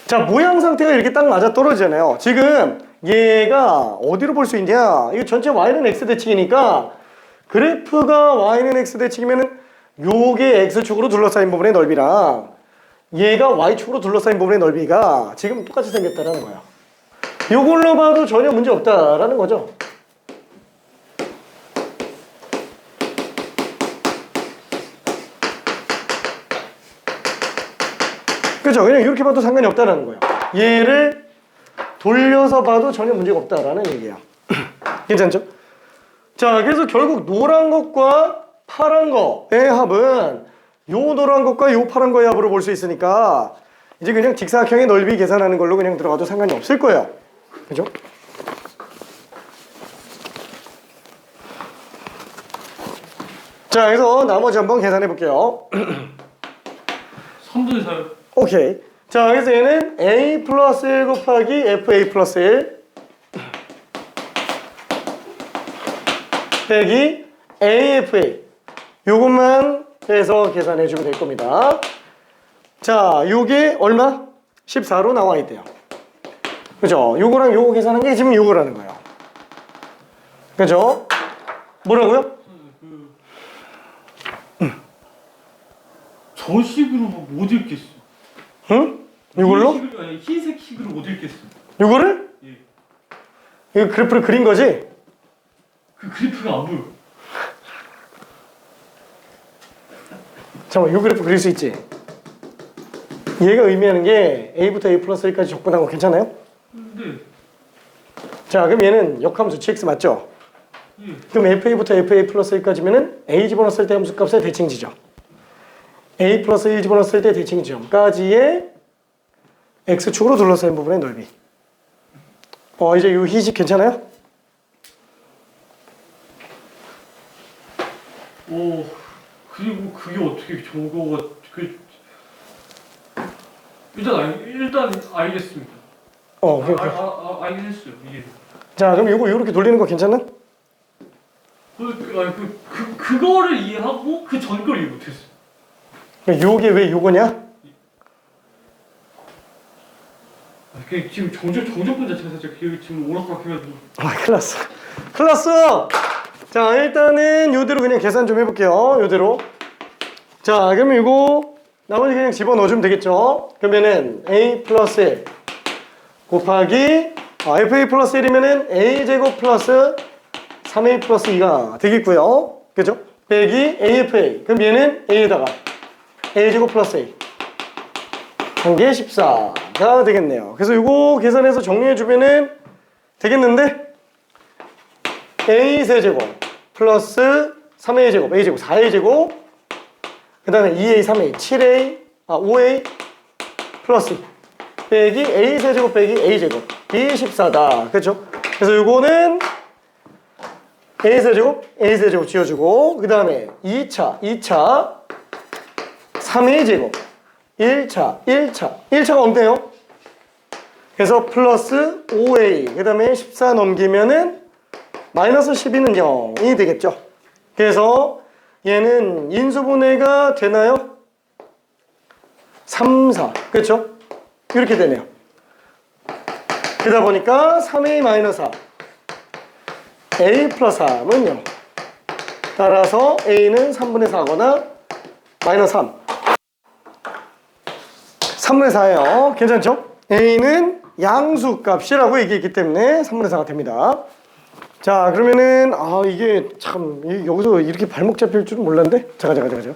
자, 모양 상태가 이렇게 딱 맞아 떨어지잖아요. 지금 얘가 어디로 볼 수 있냐? 이거 전체 y는 x 대칭이니까 그래프가 y는 x 대칭이면은 요게 x축으로 둘러싸인 부분의 넓이랑 얘가 y축으로 둘러싸인 부분의 넓이가 지금 똑같이 생겼다는 거예요. 요걸로 봐도 전혀 문제 없다라는 거죠. 그죠? 그냥 이렇게 봐도 상관이 없다는 거예요. 얘를 돌려서 봐도 전혀 문제가 없다라는 얘기예요. 괜찮죠? 자, 그래서 결국 노란 것과 파란 거의 합은 요 노란 것과 요 파란 거의 합으로 볼 수 있으니까 이제 그냥 직사각형의 넓이 계산하는 걸로 그냥 들어가도 상관이 없을 거예요. 그죠? 자, 그래서 나머지 한번 계산해 볼게요. 3분의 4요? 오케이. 자, 그래서 얘는 a 플러스 1 곱하기 fa 플러스 1 빼기 afa 요것만 해서 계산해 주면 될 겁니다. 자, 요게 얼마? 14로 나와 있대요. 그죠? 요거랑 요거 계산한 게 지금 요거라는 거예요. 그죠? 뭐라고요? 저 식으로 못 읽겠어. 응? 요걸로? 아니 흰색 식으로 못 읽겠어. 요거를? 예. 이거 그래프를 그린 거지? 그 그래프가 안 보여. 잠깐만, 요 그래프 그릴 수 있지? 얘가 의미하는 게 a부터 a 플러스 1까지 적분한 거 괜찮아요? 네. 자, 그럼 얘는 역함수 gx 맞죠? 예. 그럼 fa부터 fa 플러스 1까지면은 a 집어넣었을 때 함수값의 대칭지점, a 플러스 1 집어넣었을 때 대칭지점까지의 x축으로 둘러싸인 부분의 넓이. 이제 요 희식 괜찮아요? 오, 그리고 그게 어떻게 저거가 그 일단 알겠습니다. 알겠어요. 이게. 자, 그럼 요거 요렇게 돌리는 거 괜찮나? 그거를 이해하고 그 전 걸 이해 못했어. 요게 왜 요거냐? 그 지금 정적분 자체가 살짝 기억이 지금 오락가락해가지고. 아, 큰일 났어. 큰일 났어! 자, 일단은 요대로 그냥 계산 좀 해볼게요. 요대로. 자, 그러면 이거 나머지 그냥 집어넣어주면 되겠죠? 그러면은 a 플러스 1 곱하기 fa 플러스 1이면은 a제곱 플러스 3a 플러스 2가 되겠고요. 그죠? 빼기 afa. 그럼 얘는 a에다가 a제곱 플러스 a. 한 개 14가 되겠네요. 그래서 이거 계산해서 정리해주면은 되겠는데? a 세제곱 플러스 3a 제곱, a 제곱, 4a 제곱, 그 다음에 2a, 3a, 7a, 5a 플러스 빼기 a 세제곱 빼기 a 제곱 이 14다. 그렇죠? 그래서 이거는 a 세제곱 지어주고, 그 다음에 2차 3a 제곱 1차가 없네요. 그래서 플러스 5a, 그 다음에 14 넘기면은 마이너스 12는 0이 되겠죠. 그래서 얘는 인수분해가 되나요? 3, 4. 그렇죠? 이렇게 되네요. 그러다 보니까 3a 마이너스 4. a 플러스 3은 0. 따라서 a는 3분의 4거나 마이너스 3. 3분의 4예요. 괜찮죠? a는 양수값이라고 얘기했기 때문에 3분의 4가 됩니다. 자, 그러면은 이게 참 여기서 이렇게 발목 잡힐 줄은 몰랐는데. 잠깐.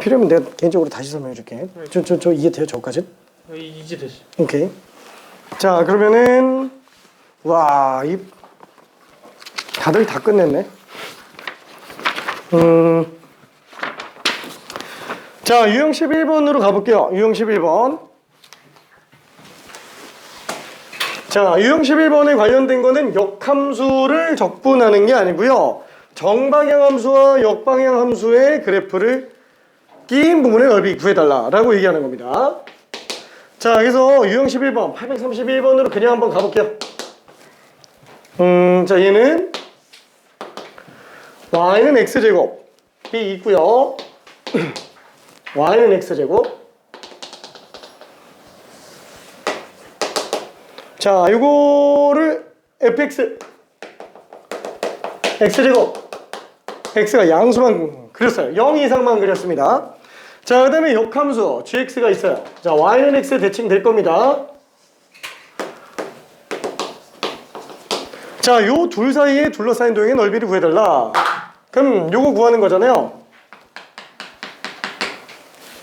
필요하면 내가 개인적으로 다시 설명해 줄게. 저 이해돼요? 저까지? 이제 됐어. 오케이. 자, 그러면은 와, 다들 다 끝냈네. 자, 유형 11번으로 가볼게요. 유형 11번. 자, 유형 11번에 관련된 거는 역함수를 적분하는 게 아니고요. 정방향 함수와 역방향 함수의 그래프를 끼인 부분의 넓이 구해달라라고 얘기하는 겁니다. 자, 그래서 유형 11번, 831번으로 그냥 한번 가볼게요. 자, 얘는 y는 x제곱이 있고요. y는 x제곱. 자, 이거를 fx x제곱, x가 양수만 그렸어요. 0 이상만 그렸습니다. 자, 그 다음에 역함수 gx가 있어요. 자, y는 x 대칭 될 겁니다. 자, 요 둘 사이에 둘러싸인 도형의 넓이를 구해달라. 그럼 요거 구하는 거잖아요.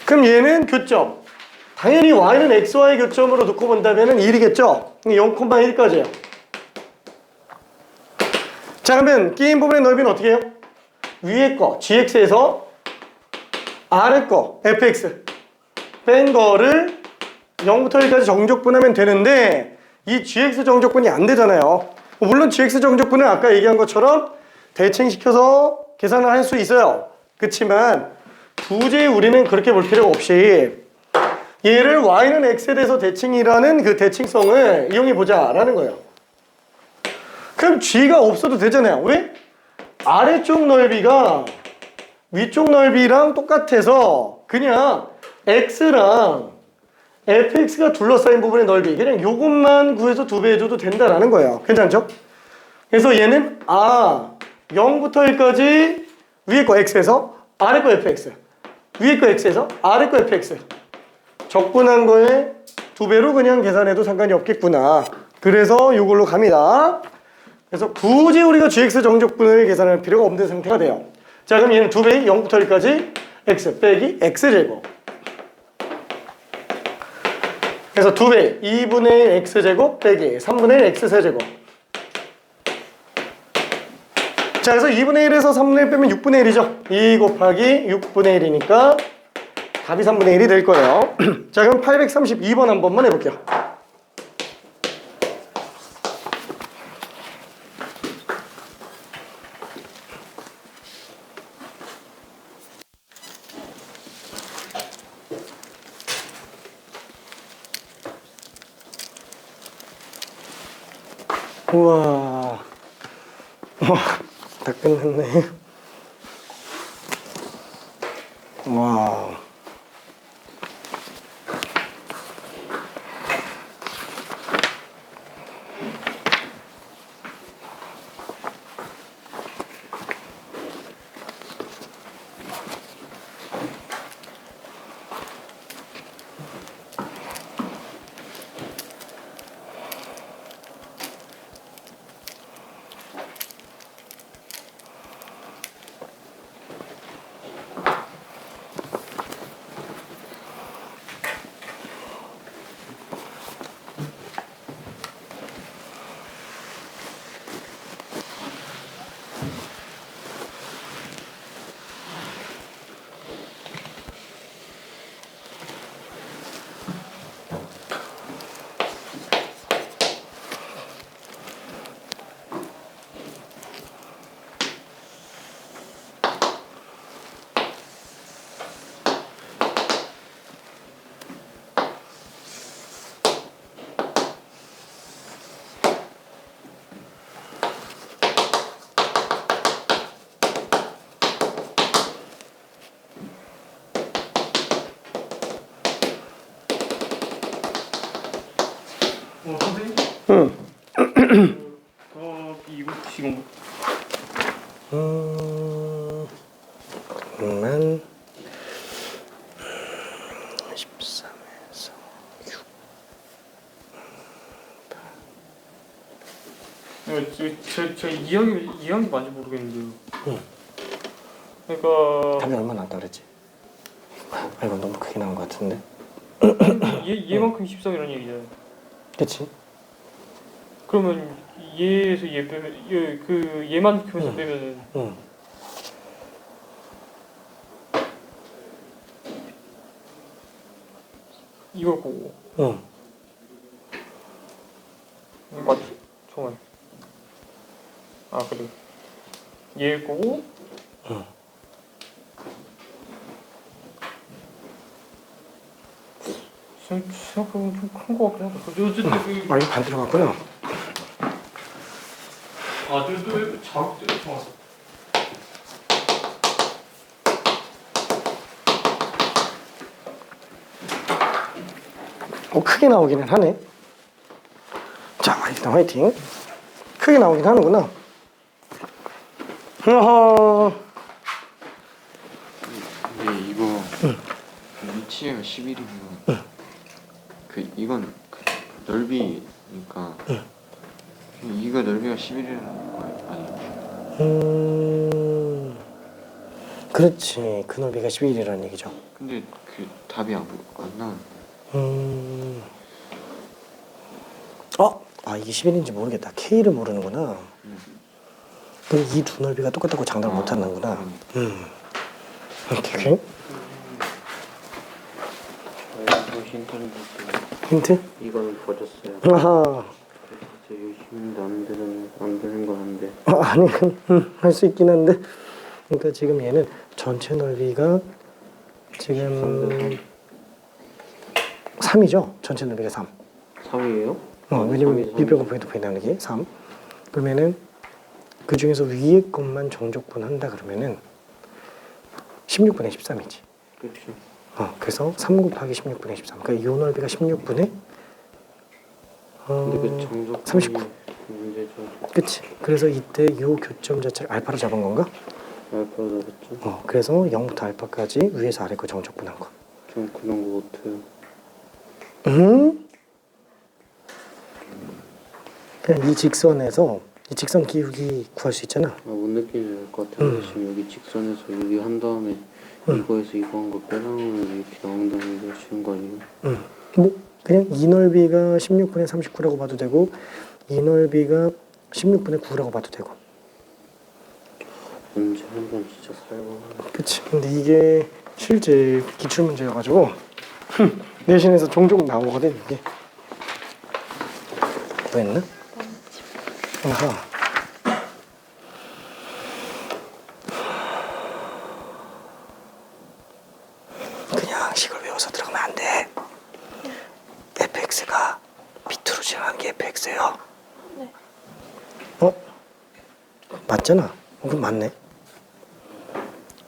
그럼 얘는 교점. 당연히 y는 x와의 교점으로 놓고 본다면 1이겠죠? 0,1까지예요. 자, 그러면 끼인 부분의 넓이는 어떻게 해요? 위에 거 gx에서 아래 거 fx 뺀 거를 0부터 1까지 정적분하면 되는데, 이 gx 정적분이 안 되잖아요. 물론 gx 정적분은 아까 얘기한 것처럼 대칭시켜서 계산을 할 수 있어요. 그렇지만 굳이 우리는 그렇게 볼 필요가 없이 얘를 y는 x에 대해서 대칭이라는 그 대칭성을 이용해 보자라는 거예요. 그럼 g가 없어도 되잖아요. 왜? 아래쪽 넓이가 위쪽 넓이랑 똑같아서 그냥 x랑 fx가 둘러싸인 부분의 넓이, 그냥 요것만 구해서 2배 해줘도 된다라는 거예요. 괜찮죠? 그래서 얘는 0부터 1까지 위에 거 x에서 아래 거 fx, 위에 거 x에서 아래 거 fx 적분한 거에 2배로 그냥 계산해도 상관이 없겠구나. 그래서 요걸로 갑니다. 그래서 굳이 우리가 gx 정적분을 계산할 필요가 없는 상태가 돼요. 자, 그럼 얘는 2배 0부터 1까지 x 빼기 x제곱. 그래서 2배 2분의 1 x제곱 빼기 3분의 1 x세제곱. 자, 그래서 2분의 1에서 3분의 1 빼면 6분의 1이죠. 2 곱하기 6분의 1이니까 답이 3분의 1이 될 거예요. 자, 그럼 832번 한 번만 해볼게요. 우와, 다 끝났네. 와. 이거 지금 그러면 13에서 6. 저 이해한 게 맞는지 모르겠는데요. 그러니까 답이 얼마 나왔다 그랬지? 아 이건 너무 크게 나온 것 같은데. 얘만큼 13이라는 얘기잖아요. 그치? 그러면 얘에서 얘 빼면 그 얘만큼에서 빼면은 응. 이걸 거고 응. 맞지? 정말. 아 그래. 얘일 거고. 응. 생각해보면 좀 큰 거 같긴 하다. 어쨌든 아 이거 반대로 갔구나. 저 자극적인 좋았어. 크게 나오기는 하네. 자 일단 화이팅. 크게 나오긴 하는구나. 어허. 근데 이거 위치가 11이면 그 이건 그 넓이니까 이거 넓이가 11이라는 거 아니에요? 그렇지. 그 넓이가 11이라는 얘기죠. 근데 그 답이 안 나오는데. 아 이게 11인지 모르겠다. K를 모르는구나. 그럼 이 두 넓이가 똑같다고 장담을 못하는구나. 오케이. 힌트를 힌트? 이거는 버렸어요. 아하. 진짜 열심히 안 되는 거 한데. 아니 할 수 있긴 한데. 그러니까 지금 얘는 전체 넓이가 지금 3이죠. 전체 넓이가 3. 3이에요? 왜냐면 밑변과 포인트 나누기 3. 그러면은 그 중에서 위에 것만 정적분 한다 그러면은 16분의 13이지. 그렇죠. 그래서 3 곱하기 16분의 13. 그러니까 이 넓이가 16분의 근데 그 정적 39. 문제죠. 그치. 그래서 이때 이 교점 자체를 알파로 잡은 건가? 알파로 잡았죠. 그래서 0부터 알파까지 위에서 아래 거 정적분한 거. 좀 그런 거 같아요. 그냥 이 직선에서 이 직선 기울기 구할 수 있잖아. 못 느끼지 않을 것 같아요. 지금 여기 직선에서 여기 한 다음에 이거에서 이거 한 거 빼라면 이렇게 나온다는 게 쉬운 거 아니에요? 뭐 그냥 이 넓이가 16분의 39라고 봐도 되고 이 넓이가 16분의 9라고 봐도 되고. 문제 한 번 진짜 살고. 그치. 근데 이게 실제 기출문제여가지고 내신에서 종종 나오거든 이게. 뭐 했나? 아하. 그냥 식을 외워서 들어가면 안 돼. fx가 밑으로 지나가는 게 fx예요. 네. 맞잖아. 그럼 맞네.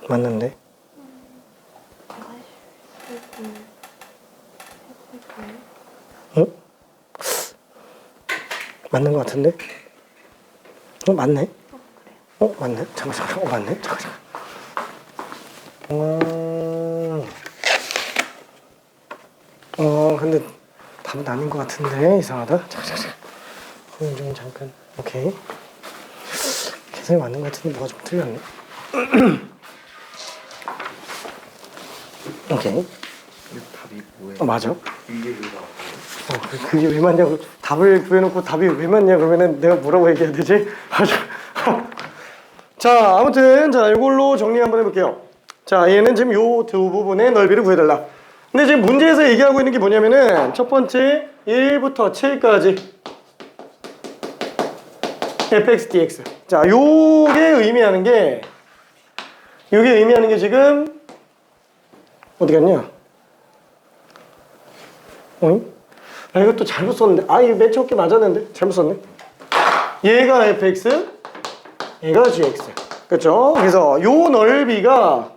맞는데. 맞는 것 같은데? 맞네. 맞네. 잠깐. 맞네. 잠깐. 근데 답은 아닌 것 같은데 이상하다. 잠깐. 좀 잠깐. 오케이. 계산이 맞는 것 같은데 뭐가 좀 틀렸네. 오케이. 답이 뭐예요? 맞아. 이게 왜 나와요? 그게 왜 맞냐고 답을 구해놓고 답이 왜 맞냐 그러면은 내가 뭐라고 얘기해야 되지? 아주. 자 아무튼 자 이걸로 정리 한번 해볼게요. 자 얘는 지금 요 두 부분의 넓이를 구해달라. 근데 지금 문제에서 얘기하고 있는 게 뭐냐면은 첫 번째 1부터 7까지 fx dx. 자 요게 의미하는 게 지금 어디 갔냐? 이것도 잘못 썼는데. 이거 맨 처음 게 맞았는데 잘못 썼네. 얘가 fx, 얘가 gx. 그렇죠? 그래서 요 넓이가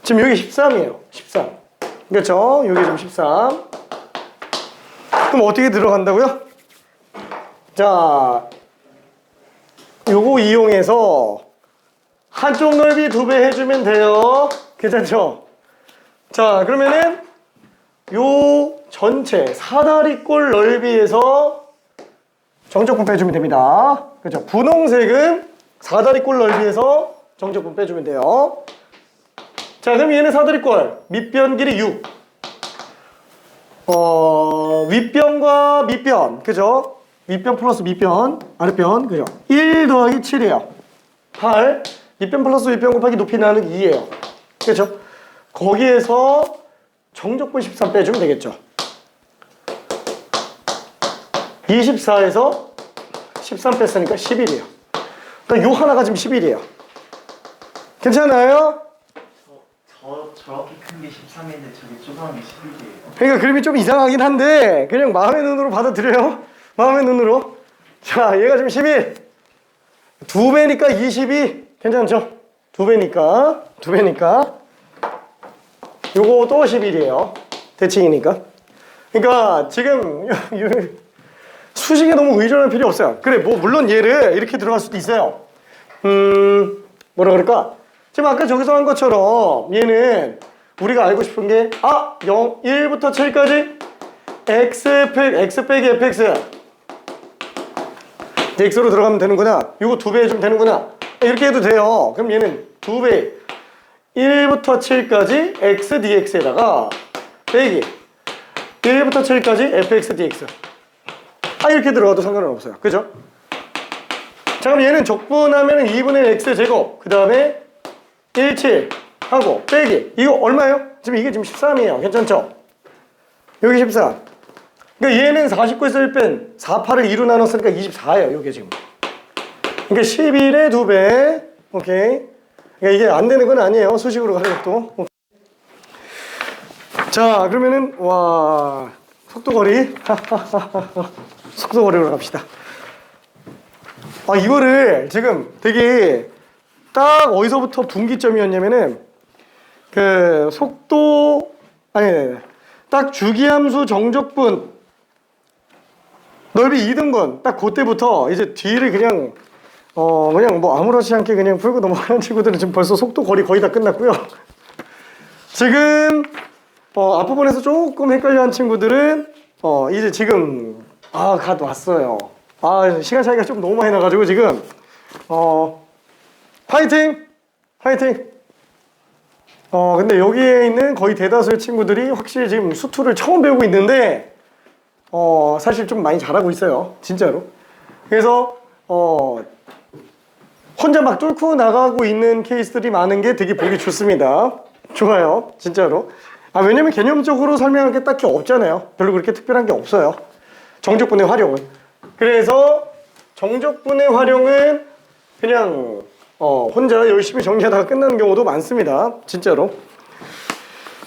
지금 여기 13이에요. 13. 그렇죠? 여기 지금 13. 그럼 어떻게 들어간다고요? 자, 요거 이용해서 한쪽 넓이 2배 해주면 돼요. 괜찮죠? 자, 그러면은 요 전체 사다리꼴 넓이에서 정적분 빼주면 됩니다. 그렇죠? 분홍색은 사다리꼴 넓이에서 정적분 빼주면 돼요. 자, 그럼 얘는 사다리꼴 밑변 길이 6. 윗변과 밑변, 그죠? 윗변 플러스 밑변, 아랫변, 그죠? 1 더하기 7이에요. 8. 밑변 플러스 윗변 곱하기 높이 나누기 2예요. 그죠? 거기에서 정적분 13 빼주면 되겠죠. 24에서 13 뺐으니까 11이에요. 그러니까 요 하나가 지금 11이에요. 괜찮아요? 저렇게 큰 게 13인데 저게 조그만 게 11이에요. 그러니까 그림이 좀 이상하긴 한데 그냥 마음의 눈으로 받아들여요. 마음의 눈으로. 자, 얘가 지금 11. 2배니까 22. 괜찮죠? 2배니까. 2배니까. 요거 또 11이에요. 대칭이니까. 그러니까 지금 수식에 너무 의존할 필요 없어요. 그래, 뭐 물론 얘를 이렇게 들어갈 수도 있어요. 뭐라 그럴까? 지금 아까 저기서 한 것처럼 얘는 우리가 알고 싶은 게 1부터 7까지 x 빼기 fx x로 들어가면 되는구나. 이거 2배 해주면 되는구나. 이렇게 해도 돼요. 그럼 얘는 2배 1부터 7까지 x dx에다가 빼기 1부터 7까지 fx dx 이렇게 들어가도 상관은 없어요. 그죠? 자, 그럼 얘는 적분하면 2분의 x제곱 그 다음에 1, 7 하고 빼기 이거 얼마예요? 지금 이게 지금 13이에요. 괜찮죠? 여기 14. 그러니까 얘는 49에서 1뺀 4, 8을 2로 나눴으니까 24예요. 이게 지금. 그러니까 11의 2배. 오케이. 그러니까 이게 안 되는 건 아니에요. 수식으로 가는 것도. 자, 그러면은 와 속도거리. 속도거리로 갑시다. 이거를 지금 되게 딱 어디서부터 분기점이었냐면은 그 속도 딱 주기함수 정적분 넓이 2등분 딱 그때부터 이제 뒤를 그냥 뭐 아무렇지 않게 그냥 풀고 넘어가는 친구들은 지금 벌써 속도 거리 거의 다 끝났고요. 지금 앞부분에서 조금 헷갈려한 친구들은 이제 지금 갓 왔어요. 시간 차이가 좀 너무 많이 나가지고 지금 파이팅! 파이팅! 근데 여기에 있는 거의 대다수의 친구들이 확실히 지금 수투를 처음 배우고 있는데 사실 좀 많이 잘하고 있어요. 진짜로. 그래서 혼자 막 뚫고 나가고 있는 케이스들이 많은 게 되게 보기 좋습니다. 좋아요. 진짜로. 왜냐면 개념적으로 설명할 게 딱히 없잖아요. 별로 그렇게 특별한 게 없어요. 정적분의 활용은. 그래서 정적분의 활용은 그냥 혼자 열심히 정리하다가 끝나는 경우도 많습니다. 진짜로.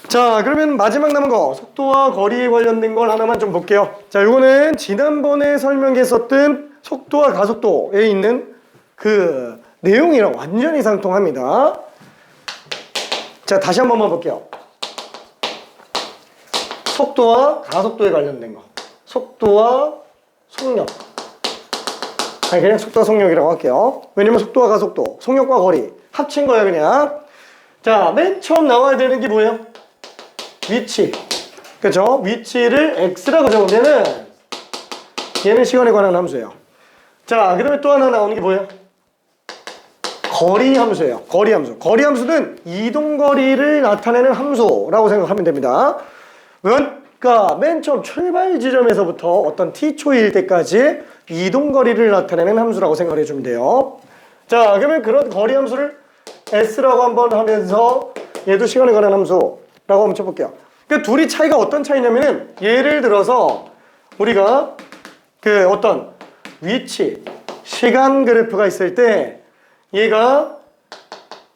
자, 그러면 마지막 남은 거 속도와 거리에 관련된 걸 하나만 좀 볼게요. 자, 요거는 지난번에 설명했었던 속도와 가속도에 있는 그 내용이랑 완전히 상통합니다. 자, 다시 한 번만 볼게요. 속도와 가속도에 관련된 거. 속도와 속력. 그냥 속도와 속력이라고 할게요. 왜냐면 속도와 가속도, 속력과 거리 합친 거예요, 그냥. 자, 맨 처음 나와야 되는 게 뭐예요? 위치. 그죠? 위치를 x라고 적으면은 얘는 시간에 관한 함수예요. 자, 그 다음에 또 하나 나오는 게 뭐예요? 거리 함수예요. 거리 함수. 거리 함수는 이동거리를 나타내는 함수라고 생각하면 됩니다. 그러니까 맨 처음 출발 지점에서부터 어떤 t초일 때까지 이동거리를 나타내는 함수라고 생각을 해주면 돼요. 자, 그러면 그런 거리 함수를 s라고 한번 하면서 얘도 시간에 관한 함수라고 한번 쳐볼게요. 그러니까 둘이 차이가 어떤 차이냐면은 예를 들어서 우리가 그 어떤 위치, 시간 그래프가 있을 때 얘가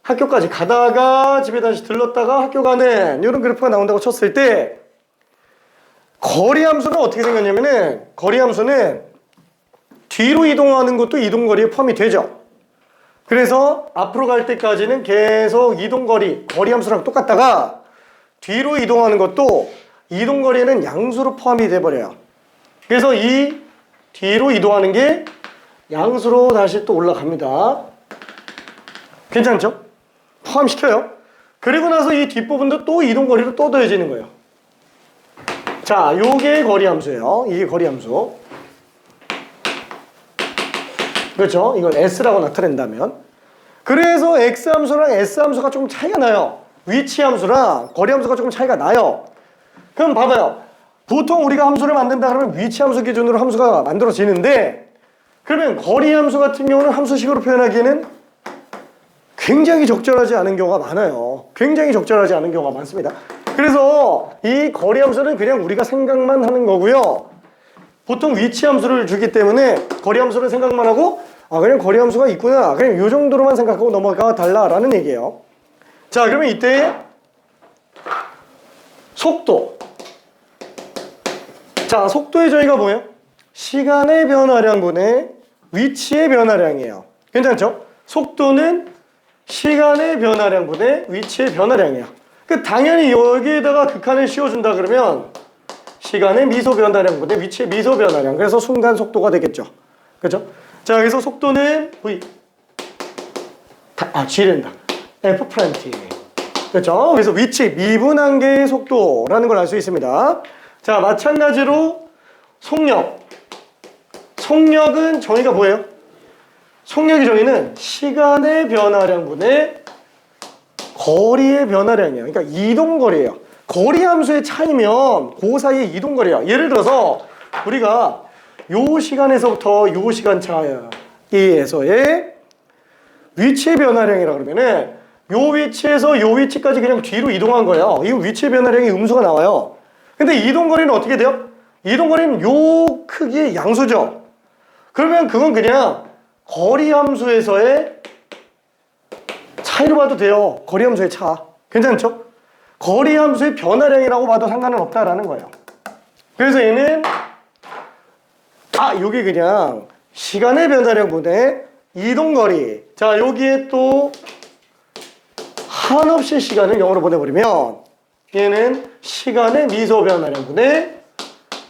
학교까지 가다가 집에 다시 들렀다가 학교 가는 이런 그래프가 나온다고 쳤을 때 거리 함수는 어떻게 생겼냐면은 거리 함수는 뒤로 이동하는 것도 이동거리에 포함이 되죠. 그래서 앞으로 갈 때까지는 계속 이동거리, 거리 함수랑 똑같다가 뒤로 이동하는 것도 이동거리에는 양수로 포함이 돼버려요. 그래서 이 뒤로 이동하는 게 양수로 다시 또 올라갑니다. 괜찮죠? 포함시켜요. 그리고 나서 이 뒷부분도 또 이동거리로 또 더해지는 거예요. 자, 요게 거리 함수예요. 이게 거리 함수. 그렇죠? 이걸 S라고 나타낸다면. 그래서 X 함수랑 S 함수가 조금 차이가 나요. 위치 함수랑 거리 함수가 조금 차이가 나요. 그럼 봐봐요. 보통 우리가 함수를 만든다 그러면 위치 함수 기준으로 함수가 만들어지는데, 그러면 거리 함수 같은 경우는 함수식으로 표현하기에는 굉장히 적절하지 않은 경우가 많아요. 굉장히 적절하지 않은 경우가 많습니다. 그래서 이 거리 함수는 그냥 우리가 생각만 하는 거고요. 보통 위치 함수를 주기 때문에 거리 함수를 생각만 하고 그냥 거리 함수가 있구나. 그냥 이 정도로만 생각하고 넘어가 달라라는 얘기예요. 자, 그러면 이때 속도. 자, 속도의 저희가 뭐예요? 시간의 변화량분의 위치의 변화량이에요. 괜찮죠? 속도는 시간의 변화량분의 위치의 변화량이에요. 당연히 여기에다가 극한을 씌워준다 그러면 시간의 미소 변화량분의 위치의 미소 변화량. 그래서 순간 속도가 되겠죠. 그렇죠? 자, 그래서 속도는 V. G된다. F'T. 그렇죠? 그래서 위치, 미분한계의 속도라는 걸 알 수 있습니다. 자, 마찬가지로 속력. 속력은 정의가 뭐예요? 속력의 정의는 시간의 변화량분의 거리의 변화량이에요. 그러니까 이동거리예요. 거리 함수의 차이면 그 사이의 이동거리예요. 예를 들어서 우리가 요 시간에서부터 요 시간 차이에서의 위치의 변화량이라 그러면은 요 위치에서 요 위치까지 그냥 뒤로 이동한 거예요. 이 위치의 변화량이 음수가 나와요. 근데 이동거리는 어떻게 돼요? 이동거리는 요 크기의 양수죠. 그러면 그건 그냥 거리 함수에서의 차이로 봐도 돼요. 거리 함수의 차. 괜찮죠? 거리 함수의 변화량이라고 봐도 상관은 없다라는 거예요. 그래서 얘는 요게 그냥 시간의 변화량분의 이동거리. 자, 여기에 또 한없이 시간을 영어로 보내버리면 얘는 시간의 미소 변화량분의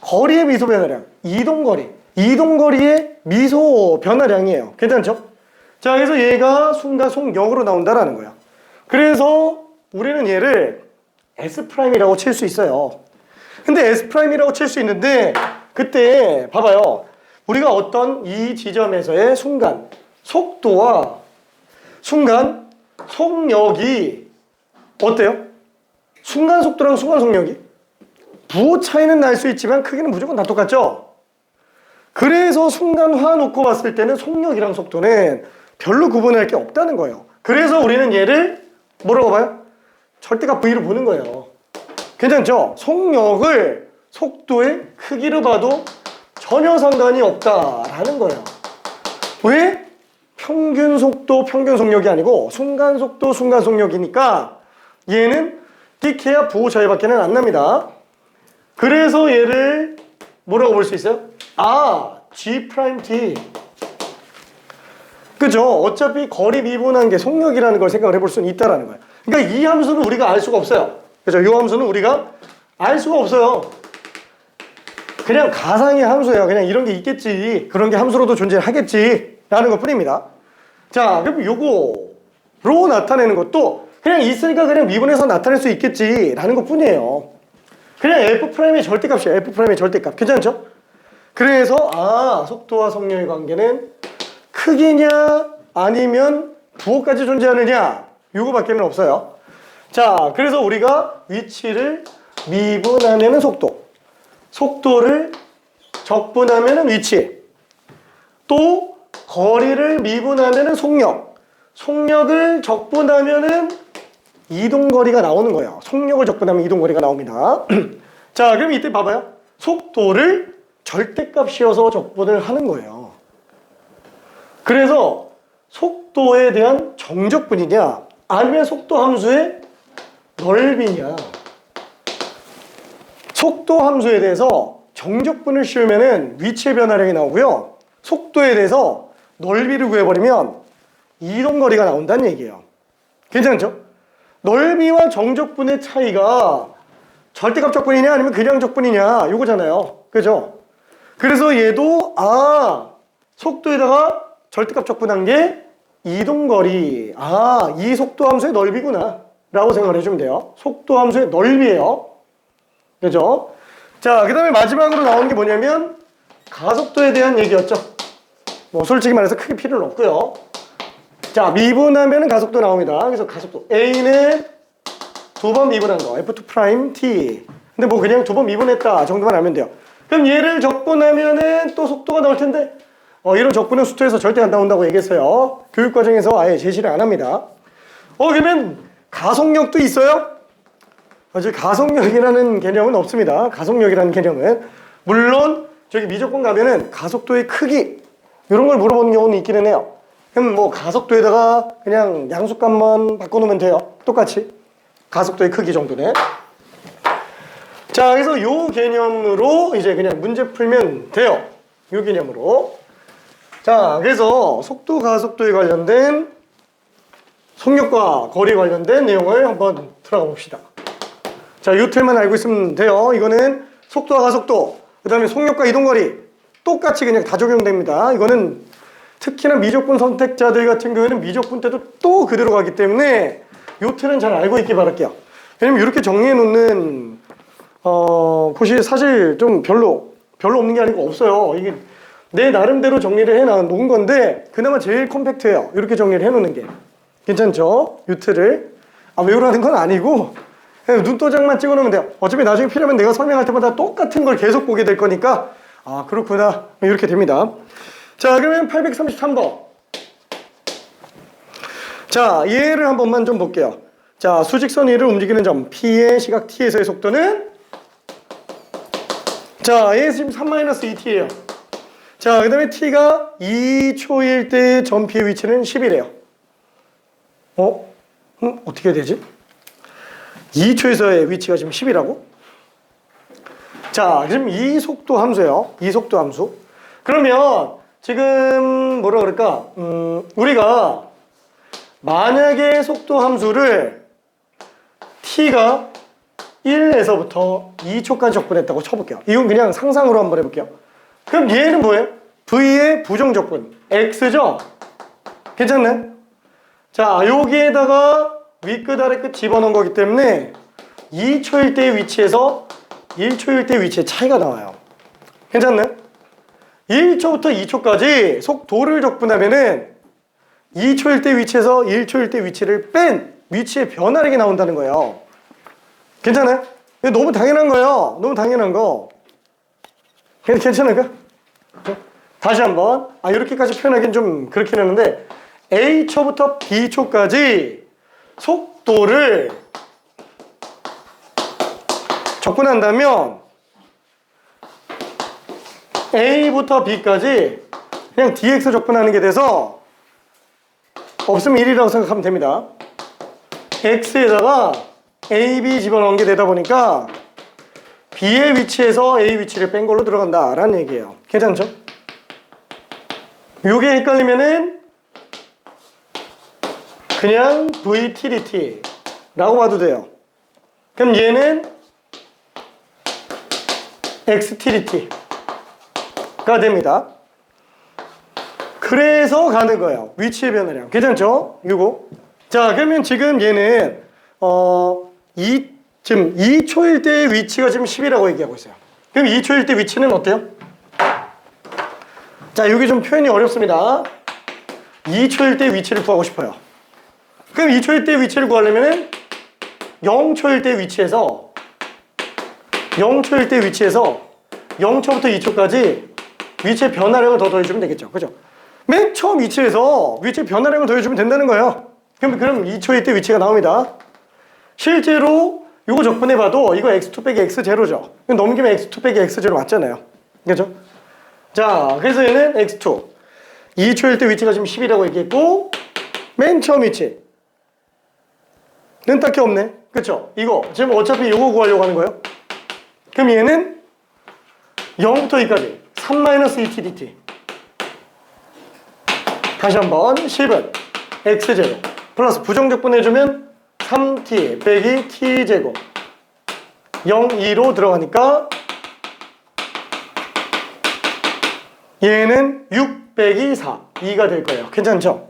거리의 미소 변화량. 이동거리. 이동거리의 미소 변화량이에요. 괜찮죠? 자, 그래서 얘가 순간 속력으로 나온다라는 거야. 그래서 우리는 얘를 S'이라고 칠 수 있어요. 근데 S'이라고 칠 수 있는데 그때 봐봐요. 우리가 어떤 이 지점에서의 순간 속도와 순간 속력이 어때요? 순간 속도랑 순간 속력이 부호 차이는 날 수 있지만 크기는 무조건 다 똑같죠? 그래서 순간 화 놓고 봤을 때는 속력이랑 속도는 별로 구분할 게 없다는 거예요. 그래서 우리는 얘를 뭐라고 봐요? 절대값 V로 보는 거예요. 괜찮죠? 속력을 속도의 크기로 봐도 전혀 상관이 없다라는 거예요. 왜? 평균 속도, 평균 속력이 아니고 순간 속도, 순간 속력이니까 얘는 띡해야 부호 차이밖에는 안 납니다. 그래서 얘를 뭐라고 볼 수 있어요? G'T. 그죠? 어차피 거리 미분한 게 속력이라는 걸 생각을 해볼 수는 있다라는 거예요. 그러니까 이 함수는 우리가 알 수가 없어요. 그죠? 이 함수는 우리가 알 수가 없어요. 그냥 가상의 함수예요. 그냥 이런 게 있겠지. 그런 게 함수로도 존재하겠지. 라는 것 뿐입니다. 자, 그럼 요거로 나타내는 것도 그냥 있으니까 그냥 미분해서 나타낼 수 있겠지. 라는 것 뿐이에요. 그냥 F'의 절대값이에요. F'의 절대값. 괜찮죠? 그래서 속도와 속력의 관계는 크기냐 아니면 부호까지 존재하느냐 요거밖에는 없어요. 자, 그래서 우리가 위치를 미분하면은 속도, 속도를 적분하면은 위치, 또 거리를 미분하면은 속력, 속력을 적분하면은 이동거리가 나오는 거예요. 속력을 적분하면 이동거리가 나옵니다. 자, 그럼 이때 봐봐요. 속도를 절대값 씌워서 적분을 하는 거예요. 그래서 속도에 대한 정적분이냐 아니면 속도 함수의 넓이냐. 속도 함수에 대해서 정적분을 씌우면은 위치의 변화량이 나오고요. 속도에 대해서 넓이를 구해버리면 이동거리가 나온다는 얘기예요. 괜찮죠? 넓이와 정적분의 차이가 절대값 적분이냐 아니면 그냥 적분이냐 요거잖아요. 그죠? 그래서 얘도 속도에다가 절대값 적분한 게 이동거리. 이 속도 함수의 넓이구나 라고 생각을 해주면 돼요. 속도 함수의 넓이에요. 그죠? 자, 그 다음에 마지막으로 나오는 게 뭐냐면 가속도에 대한 얘기였죠. 뭐 솔직히 말해서 크게 필요는 없고요. 자, 미분하면 가속도 나옵니다. 그래서 가속도 A는 2번 미분한 거 F2' T. 근데 뭐 그냥 2번 미분했다 정도만 알면 돼요. 그럼 얘를 적분하면은 또 속도가 나올 텐데 이런 적분은 수투에서 절대 안 나온다고 얘기했어요. 교육과정에서 아예 제시를 안 합니다. 그러면 가속력도 있어요? 아직 가속력이라는 개념은 없습니다. 가속력이라는 개념은 물론 저기 미적분 가면은 가속도의 크기 이런 걸 물어보는 경우는 있기는 해요. 그럼 뭐 가속도에다가 그냥 양수값만 바꿔놓으면 돼요. 똑같이 가속도의 크기 정도는. 자, 그래서 요 개념으로 이제 그냥 문제 풀면 돼요. 요 개념으로. 자, 그래서 속도 가속도에 관련된 속력과 거리에 관련된 내용을 한번 들어가 봅시다. 자, 요 틀만 알고 있으면 돼요. 이거는 속도와 가속도, 그 다음에 속력과 이동거리 똑같이 그냥 다 적용됩니다. 이거는 특히나 미적분 선택자들 같은 경우에는 미적분 때도 또 그대로 가기 때문에 요 틀은 잘 알고 있기 바랄게요. 왜냐면 이렇게 정리해 놓는 곳이 사실 좀 별로 없는 게 아니고 없어요. 이게 내 나름대로 정리를 해 놓은 건데 그나마 제일 컴팩트해요. 이렇게 정리를 해 놓는 게. 괜찮죠? 요 틀을. 외우라는 건 아니고 눈도장만 찍어 놓으면 돼요. 어차피 나중에 필요하면 내가 설명할 때마다 똑같은 걸 계속 보게 될 거니까 그렇구나. 이렇게 됩니다. 자, 그러면 833번. 자, 얘를 한 번만 좀 볼게요. 자, 수직선 위를 움직이는 점 P의 시각 T에서의 속도는 자, 얘 지금 3-2T예요. 자, 그 다음에 T가 2초일 때 점 P의 위치는 10이래요. 어떻게 되지? 2초에서의 위치가 지금 10이라고? 자, 지금 이 속도 함수예요. 이 속도 함수. 그러면 지금 뭐라 그럴까? 우리가 만약에 속도 함수를 t가 1에서부터 2초까지 적분했다고 쳐볼게요. 이건 그냥 상상으로 한번 해볼게요. 그럼 얘는 뭐예요? v의 부정적분 x죠? 괜찮네? 자, 여기에다가 윗끝 아래끝 집어넣은 거기 때문에 2초일 때의 위치에서 1초일 때 위치의 차이가 나와요. 괜찮네? 1초부터 2초까지 속도를 적분하면은 2초일 때 위치에서 1초일 때 위치를 뺀 위치의 변화량이 나온다는 거예요. 괜찮아요? 너무 당연한 거예요. 너무 당연한 거. 괜찮을까? 다시 한번. 이렇게까지 표현하기는 좀 그렇긴 했는데 A초부터 B초까지 속도를 적분한다면 A부터 B까지 그냥 dx 적분하는 게 돼서 없으면 1이라고 생각하면 됩니다. x에다가 ab 집어넣은 게 되다 보니까 b의 위치에서 a 위치를 뺀 걸로 들어간다 라는 얘기예요. 괜찮죠? 요게 헷갈리면은 그냥 vtdt 라고 봐도 돼요. 그럼 얘는 xtdt 가 됩니다. 그래서 가는 거예요. 위치의 변화량. 괜찮죠? 이거. 자, 그러면 지금 얘는 지금 2초일 때의 위치가 지금 10이라고 얘기하고 있어요. 그럼 2초일 때 위치는 어때요? 자, 여기 좀 표현이 어렵습니다. 2초일 때 위치를 구하고 싶어요. 그럼 2초일 때 위치를 구하려면은 0초일 때 위치에서 0초부터 2초까지 위치의 변화량을 더 더해주면 되겠죠. 그죠? 맨 처음 위치에서 위치의 변화량을 더해주면 된다는 거예요. 그럼 2초일 때 위치가 나옵니다. 실제로 이거 적분해봐도 이거 x2 빼기 x0죠. 넘기면 x2 빼기 x0 맞잖아요. 그죠? 자, 그래서 얘는 x2. 2초일 때 위치가 지금 10이라고 얘기했고, 맨 처음 위치는 딱히 없네. 그쵸? 이거. 지금 어차피 이거 구하려고 하는 거예요. 그럼 얘는 0부터 2까지 3-2t dt. 다시 한번 10은 x제곱 플러스 부정적분 해주면 3t 빼기 t제곱 0, 2로 들어가니까 얘는 6 빼기 4 2가 될 거예요. 괜찮죠?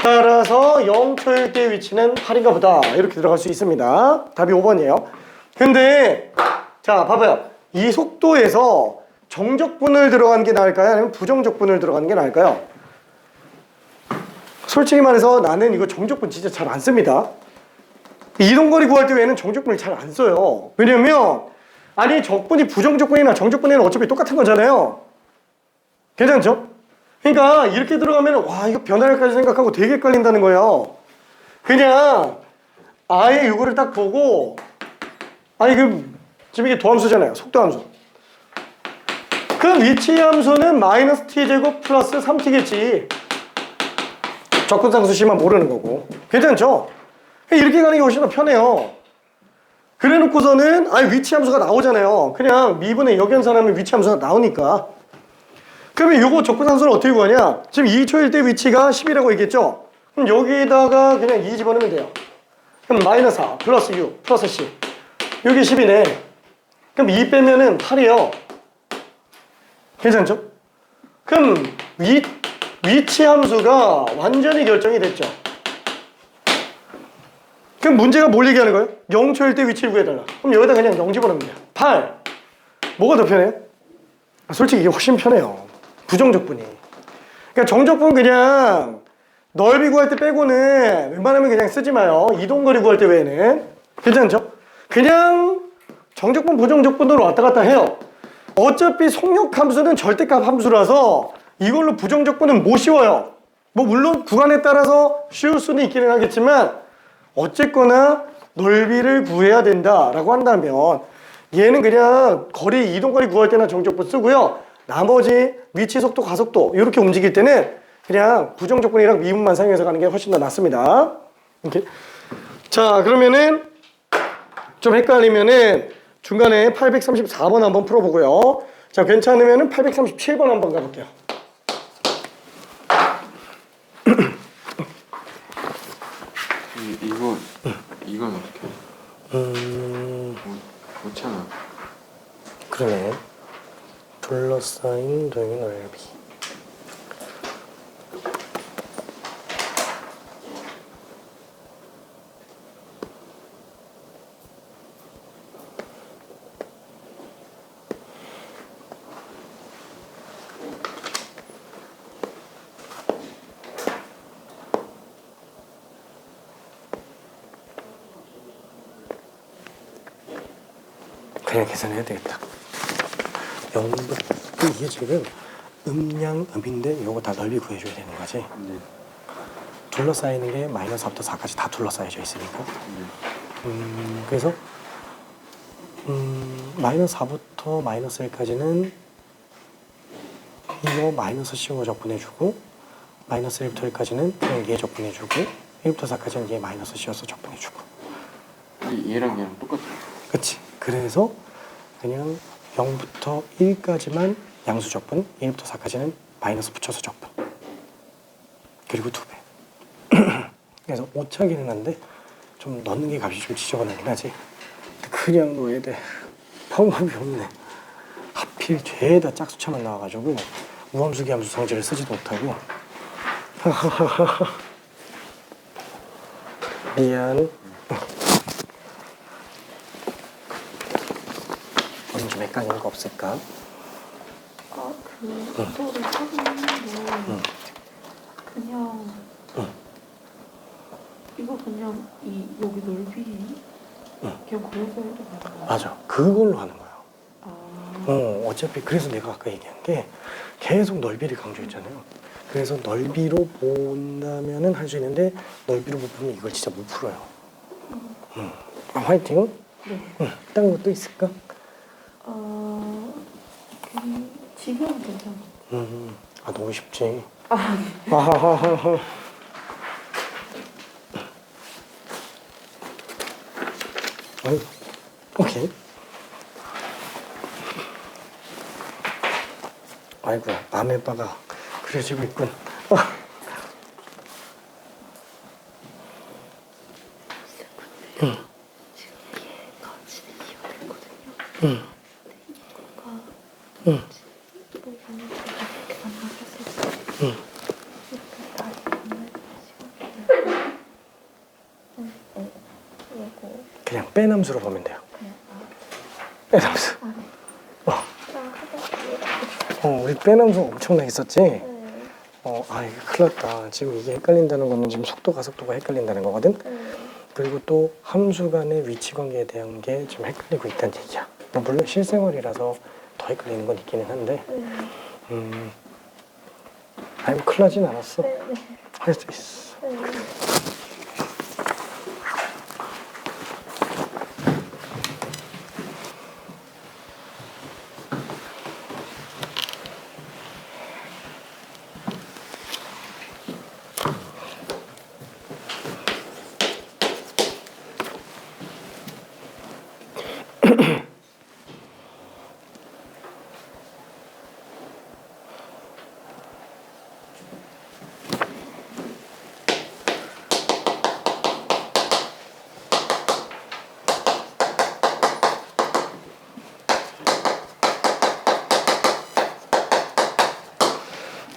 따라서 0초일 때 위치는 8인가 보다 이렇게 들어갈 수 있습니다. 답이 5번이에요. 근데 자 봐봐요. 이 속도에서 정적분을 들어간 게 나을까요? 아니면 부정적분을 들어가는 게 나을까요? 솔직히 말해서 나는 이거 정적분 진짜 잘 안 씁니다. 이동거리 구할 때 외에는 정적분을 잘 안 써요. 왜냐면 아니 적분이 부정적분이나 정적분이나 어차피 똑같은 거잖아요. 괜찮죠? 그러니까 이렇게 들어가면 와 이거 변화를까지 생각하고 되게 헷갈린다는 거예요. 그냥 아예 이거를 딱 보고 아니 지금 이게 도함수잖아요. 속도함수. 그럼 위치 함수는 마이너스 t제곱 플러스 3t겠지. 적분상수식만 모르는 거고. 괜찮죠? 이렇게 가는 게 훨씬 더 편해요. 그래 놓고서는 아니 위치 함수가 나오잖아요. 그냥 미분의 역연산하면 위치 함수가 나오니까. 그러면 요거 적분상수를 어떻게 구하냐? 지금 2초일 때 위치가 10이라고 얘기했죠? 그럼 여기다가 그냥 2 집어넣으면 돼요. 그럼 마이너스 4 플러스 6 플러스 10 여기 10이네. 그럼 2 빼면은 8이에요. 괜찮죠? 그럼 위치 함수가 완전히 결정이 됐죠. 그럼 문제가 뭘 얘기하는 거예요? 0초일 때 위치를 구해달라. 그럼 여기다 그냥 0 집어넣으면 돼요. 8 뭐가 더 편해요? 솔직히 이게 훨씬 편해요. 부정적분이. 그러니까 정적분 그냥 넓이 구할 때 빼고는 웬만하면 그냥 쓰지 마요. 이동거리 구할 때 외에는. 괜찮죠? 그냥 정적분 부정적분으로 왔다 갔다 해요. 어차피 속력함수는 절대값 함수라서 이걸로 부정적분은 못 씌워요. 뭐 물론 구간에 따라서 씌울 수는 있기는 하겠지만 어쨌거나 넓이를 구해야 된다라고 한다면 얘는 그냥 거리 이동거리 구할 때나 정적분 쓰고요. 나머지 위치 속도 가속도 이렇게 움직일 때는 그냥 부정적분이랑 미분만 사용해서 가는 게 훨씬 더 낫습니다. 이렇게. 자 그러면은 좀 헷갈리면은 중간에 834번 한번 풀어보고요. 자 괜찮으면은 837번 한번 가볼게요. 이건 어떻게 해? 못잖아. 그러네. 둘러싸인 ring 넓이. 그냥 계산해야 되겠다. 0부터 이게 지금 음양음인데 요거 다 넓이 구해줘야 되는 거지. 네. 둘러싸이는 게 마이너스 4부터 4까지 다 둘러싸여져 있으니까. 그래서 마이너스 4부터 마이너스 1까지는 이거 마이너스 씌워 적분해주고 마이너스 1부터 1까지는 그냥 얘 적분해주고 1부터 4까지는 얘 마이너스 씌워서 적분해주고. 얘랑 똑같아. 그치. 그래서 그냥 0부터 1까지만 양수 적분, 1부터 4까지는 마이너스 붙여서 적분. 그리고 2배. 그래서 오차기는 한데 좀 넣는 게 값이 좀 지저분하긴 하지. 그냥 넣어야 돼. 방법이 없네. 하필 죄다 짝수차만 나와가지고 우함수기 함수 성질을 쓰지도 못하고. 미안. 오늘 좀 헷갈리는 거 없을까? 그 속도를 찾았는데 그냥 이거 그냥 이 여기 넓이 그냥 그려서 해도 되는 거야? 맞아. 그걸로 하는 거야. 아, 어차피 그래서 내가 아까 얘기한 게 계속 넓이를 강조했잖아요. 그래서 넓이로 본다면은 할 수 있는데 넓이로 못 보면 이걸 진짜 못 풀어요. 화이팅. 네. 다른 것도 있을까? 지금은 괜찮아. 너무 쉽지. 아, 아하하하. 오케이. 아이고야, 아메바가 그려지고 있군. 지금 얘가 진행이가 됐거든요. 응. 근데 이거가 응. 뭐 오늘 이렇게 만나서 했을 때 응. 이렇게 날이 오늘 시간이 이거 그냥 빼남수로 보면 돼요. 그냥 빼남수. 아래 어. 하다 우리 빼남수 엄청나게 썼지? 네. 이게 큰일 났다. 지금 이게 헷갈린다는 거는 지금 속도가 헷갈린다는 거거든? 그리고 또 함수 간의 위치 관계에 대한 게 좀 헷갈리고 있다는 얘기야. 물론 실생활이라서 더 헷갈리는 건 있기는 한데, 뭐 큰일 나진 않았어. 할 수 있어.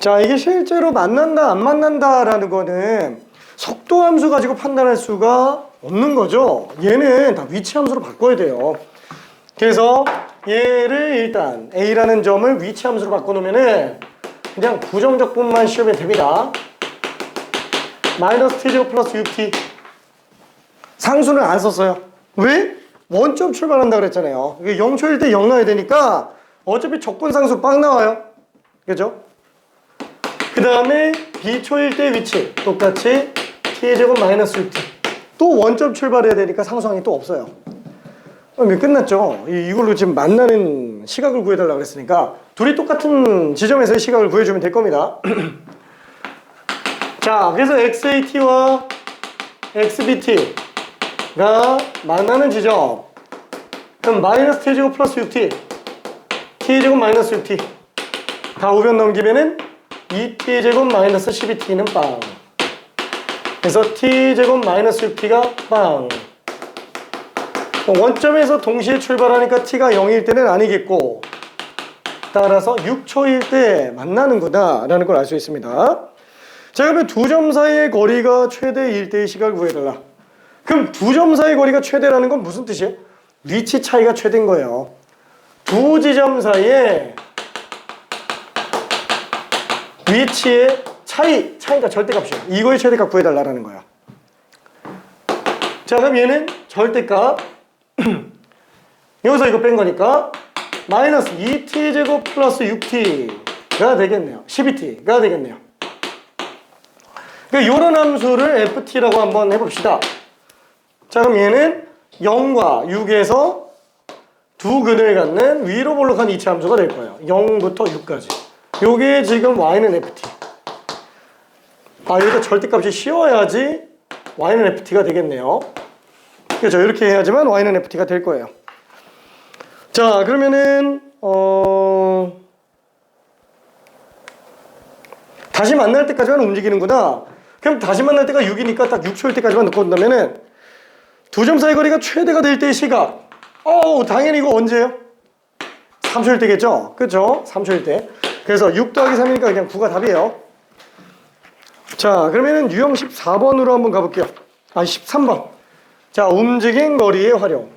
자, 이게 실제로 만난다, 안 만난다라는 거는 속도 함수 가지고 판단할 수가 없는 거죠. 얘는 다 위치 함수로 바꿔야 돼요. 그래서 얘를 일단 A라는 점을 위치 함수로 바꿔놓으면은 그냥 부정적분만 씌우면 됩니다. 마이너스 t제곱 플러스 6t. 상수는 안 썼어요. 왜? 원점 출발한다 그랬잖아요. 이게 0초일 때 0 나와야 되니까 어차피 적분상수 빵 나와요. 그죠? 그 다음에 b초일 때 위치 똑같이 t제곱 마이너스 6t. 또 원점 출발해야 되니까 상수항이 또 없어요. 끝났죠. 이걸로 지금 만나는 시각을 구해달라고 그랬으니까 둘이 똑같은 지점에서의 시각을 구해주면 될 겁니다. 자, 그래서 xat와 xbt가 만나는 지점, 그럼 마이너스 t제곱 플러스 6t, t제곱 마이너스 6t 다 우변 넘기면은 2t제곱 마이너스 12t는 빵. 그래서 t제곱 마이너스 6t가 빵. 원점에서 동시에 출발하니까 t가 0일 때는 아니겠고, 따라서 6초일 때 만나는구나 라는 걸 알 수 있습니다. 자, 그러면 두 점 사이의 거리가 최대일 때의 시각을 구해달라. 그럼 두 점 사이의 거리가 최대라는 건 무슨 뜻이에요? 위치 차이가 최대인 거예요. 두 지점 사이에 위치의 차이가 절대값이에요. 이거의 최대값 구해달라는 거야. 자, 그럼 얘는 절대값 여기서 이거 뺀 거니까 마이너스 2t제곱 플러스 6t가 되겠네요. 12t가 되겠네요. 그러니까 이런 함수를 ft라고 한번 해봅시다. 자, 그럼 얘는 0과 6에서 두 근을 갖는 위로 볼록한 이치 함수가 될 거예요. 0부터 6까지. 요게 지금 y는 ft. 여기다 절대값이 씌워야지 y는 ft가 되겠네요. 그렇죠. 이렇게 해야지만 y는 ft가 될 거예요. 자, 그러면은 다시 만날 때까지만 움직이는구나. 그럼 다시 만날 때가 6이니까 딱 6초일 때까지만 놓고 온다면은 두 점 사이 거리가 최대가 될 때의 시각. 당연히 이거 언제예요? 3초일 때겠죠? 그렇죠? 3초일 때. 그래서 6 더하기 3이니까 그냥 9가 답이에요. 자, 그러면은 유형 14번으로 한번 가볼게요. 13번. 자, 움직인 거리의 활용.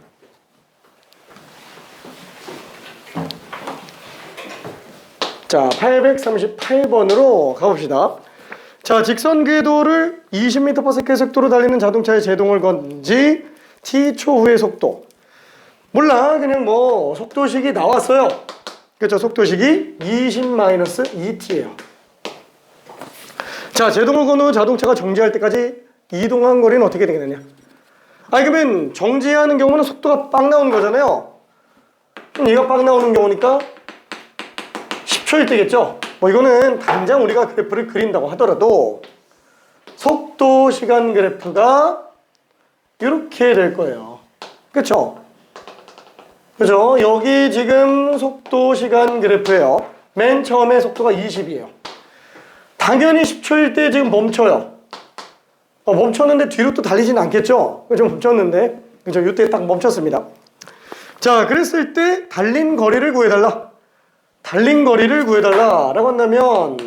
자, 838번으로 가봅시다. 자, 직선 궤도를 20m/s 속도로 달리는 자동차에 제동을 건 지 t초 후의 속도. 몰라, 그냥 뭐 속도식이 나왔어요. 그렇죠? 속도식이 20-2t예요. 자, 제동을 건 후 자동차가 정지할 때까지 이동한 거리는 어떻게 되겠느냐? 그러면 정지하는 경우는 속도가 빵 나오는 거잖아요. 그럼 얘가 빵 나오는 경우니까 10초일 때겠죠? 이거는 당장 우리가 그래프를 그린다고 하더라도 속도 시간 그래프가 이렇게 될 거예요. 그렇죠? 그죠? 여기 지금 속도 시간 그래프예요. 맨 처음에 속도가 20이에요. 당연히 10초일 때 지금 멈춰요. 멈췄는데 뒤로 또 달리지는 않겠죠? 그죠? 멈췄는데. 그죠? 이때 딱 멈췄습니다. 자, 그랬을 때 달린 거리를 구해달라. 달린 거리를 구해달라라고 한다면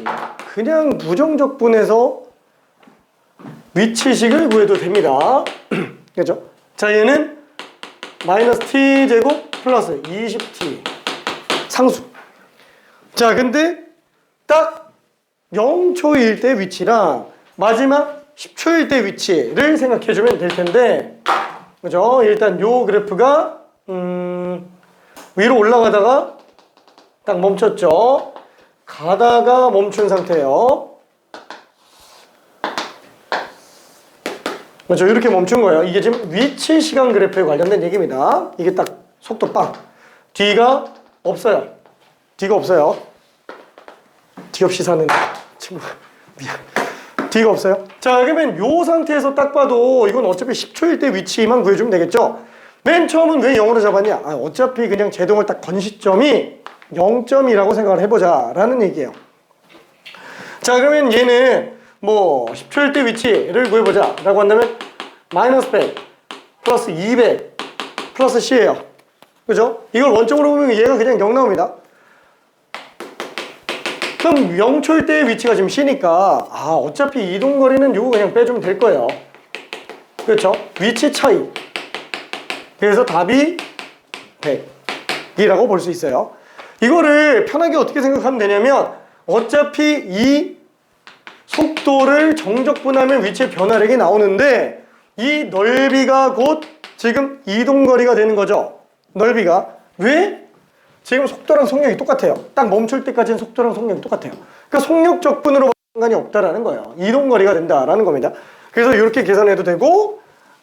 그냥 부정적분해서 위치식을 구해도 됩니다. 그죠? 자, 얘는 마이너스 t제곱 플러스 20t 상수. 자, 근데 딱 0초일 때 위치랑 마지막 10초일 때 위치를 생각해주면 될 텐데, 그죠? 일단 요 그래프가 위로 올라가다가 딱 멈췄죠. 가다가 멈춘 상태예요. 그렇죠? 이렇게 멈춘 거예요. 이게 지금 위치 시간 그래프에 관련된 얘기입니다. 이게 딱 속도 빵. 뒤가 없어요. 뒤가 없어요. 뒤 없이 사는 친구가 미안. 뒤가 없어요. 자, 그러면 요 상태에서 딱 봐도 이건 어차피 10초일 때 위치만 구해주면 되겠죠. 맨 처음은 왜 0으로 잡았냐? 어차피 그냥 제동을 딱 건 시점이 0점이라고 생각을 해보자 라는 얘기예요. 자, 그러면 얘는 뭐 10초일 때 위치를 구해보자 라고 한다면 마이너스 100 플러스 200 플러스 C예요. 그죠? 이걸 원점으로 보면 얘가 그냥 0 나옵니다. 그럼 0초일 때의 위치가 지금 C니까 어차피 이동거리는 요거 그냥 빼주면 될 거예요. 그렇죠? 위치 차이. 그래서 답이 100이라고 볼 수 있어요. 이거를 편하게 어떻게 생각하면 되냐면 어차피 이 속도를 정적분하면 위치의 변화력이 나오는데 이 넓이가 곧 지금 이동거리가 되는 거죠. 넓이가. 왜? 지금 속도랑 속력이 똑같아요. 딱 멈출 때까지는 속도랑 속력이 똑같아요. 그러니까 속력 적분으로 상관이 없다라는 거예요. 이동거리가 된다라는 겁니다. 그래서 이렇게 계산해도 되고,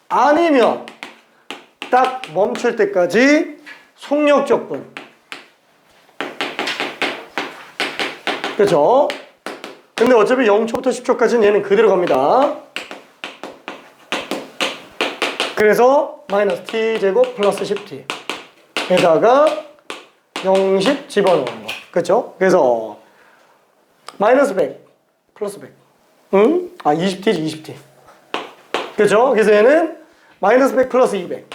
아니면 딱 멈출 때까지 속력 적분. 그렇죠? 근데 어차피 0초부터 10초까지는 얘는 그대로 갑니다. 그래서 마이너스 t제곱 플러스 10t 에다가 0씩 집어넣은 거. 그렇죠? 그래서 마이너스 100 플러스 100 20t지 20t. 그렇죠? 그래서 얘는 마이너스 100 플러스 200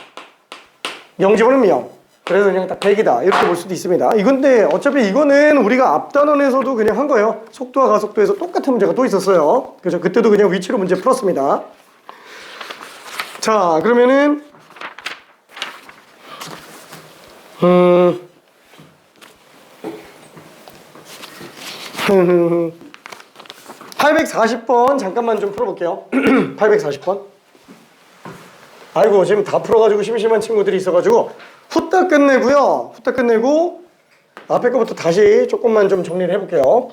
0 집어넣으면 0. 그래서 그냥 딱 100이다 이렇게 볼 수도 있습니다. 이건데 어차피 이거는 우리가 앞단원에서도 그냥 한 거예요. 속도와 가속도에서 똑같은 문제가 또 있었어요. 그죠? 그때도 그냥 위치로 문제 풀었습니다. 자, 그러면은 840번 잠깐만 좀 풀어볼게요. 840번. 아이고, 지금 다 풀어가지고 심심한 친구들이 있어가지고 후딱 끝내고요. 후딱 끝내고 앞에 거부터 다시 조금만 좀 정리를 해볼게요.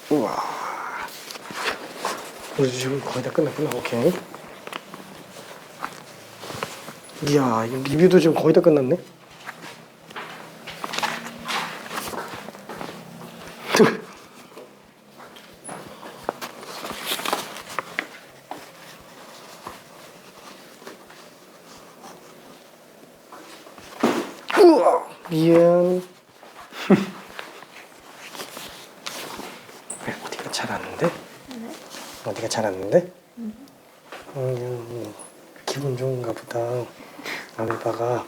우와, 우리 지금 거의 다 끝났구나. 오케이. 이야, 이 리뷰도 지금 거의 다 끝났네. 우와, 미안. 왜 어디가 잘 왔는데? 네? 어디가 잘 왔는데? 기분 좋은가 보다. 아메바가.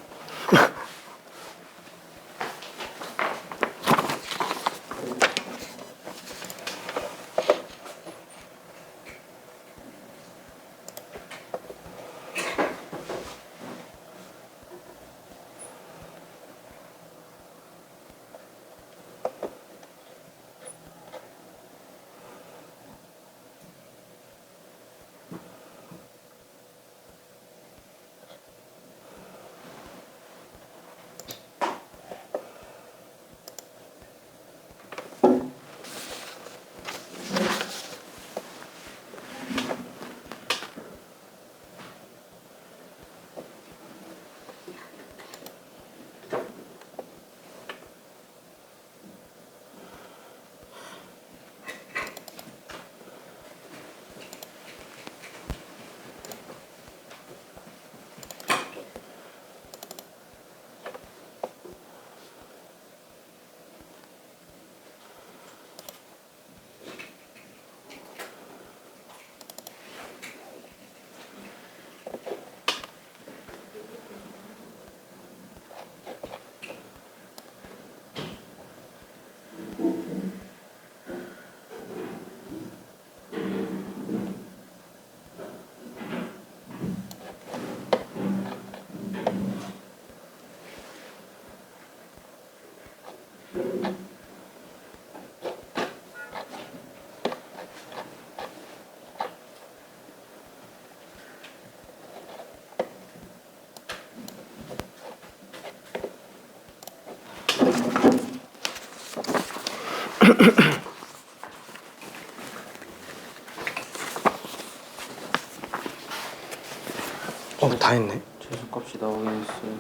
다 했네. 최소값이 나오긴 했어요.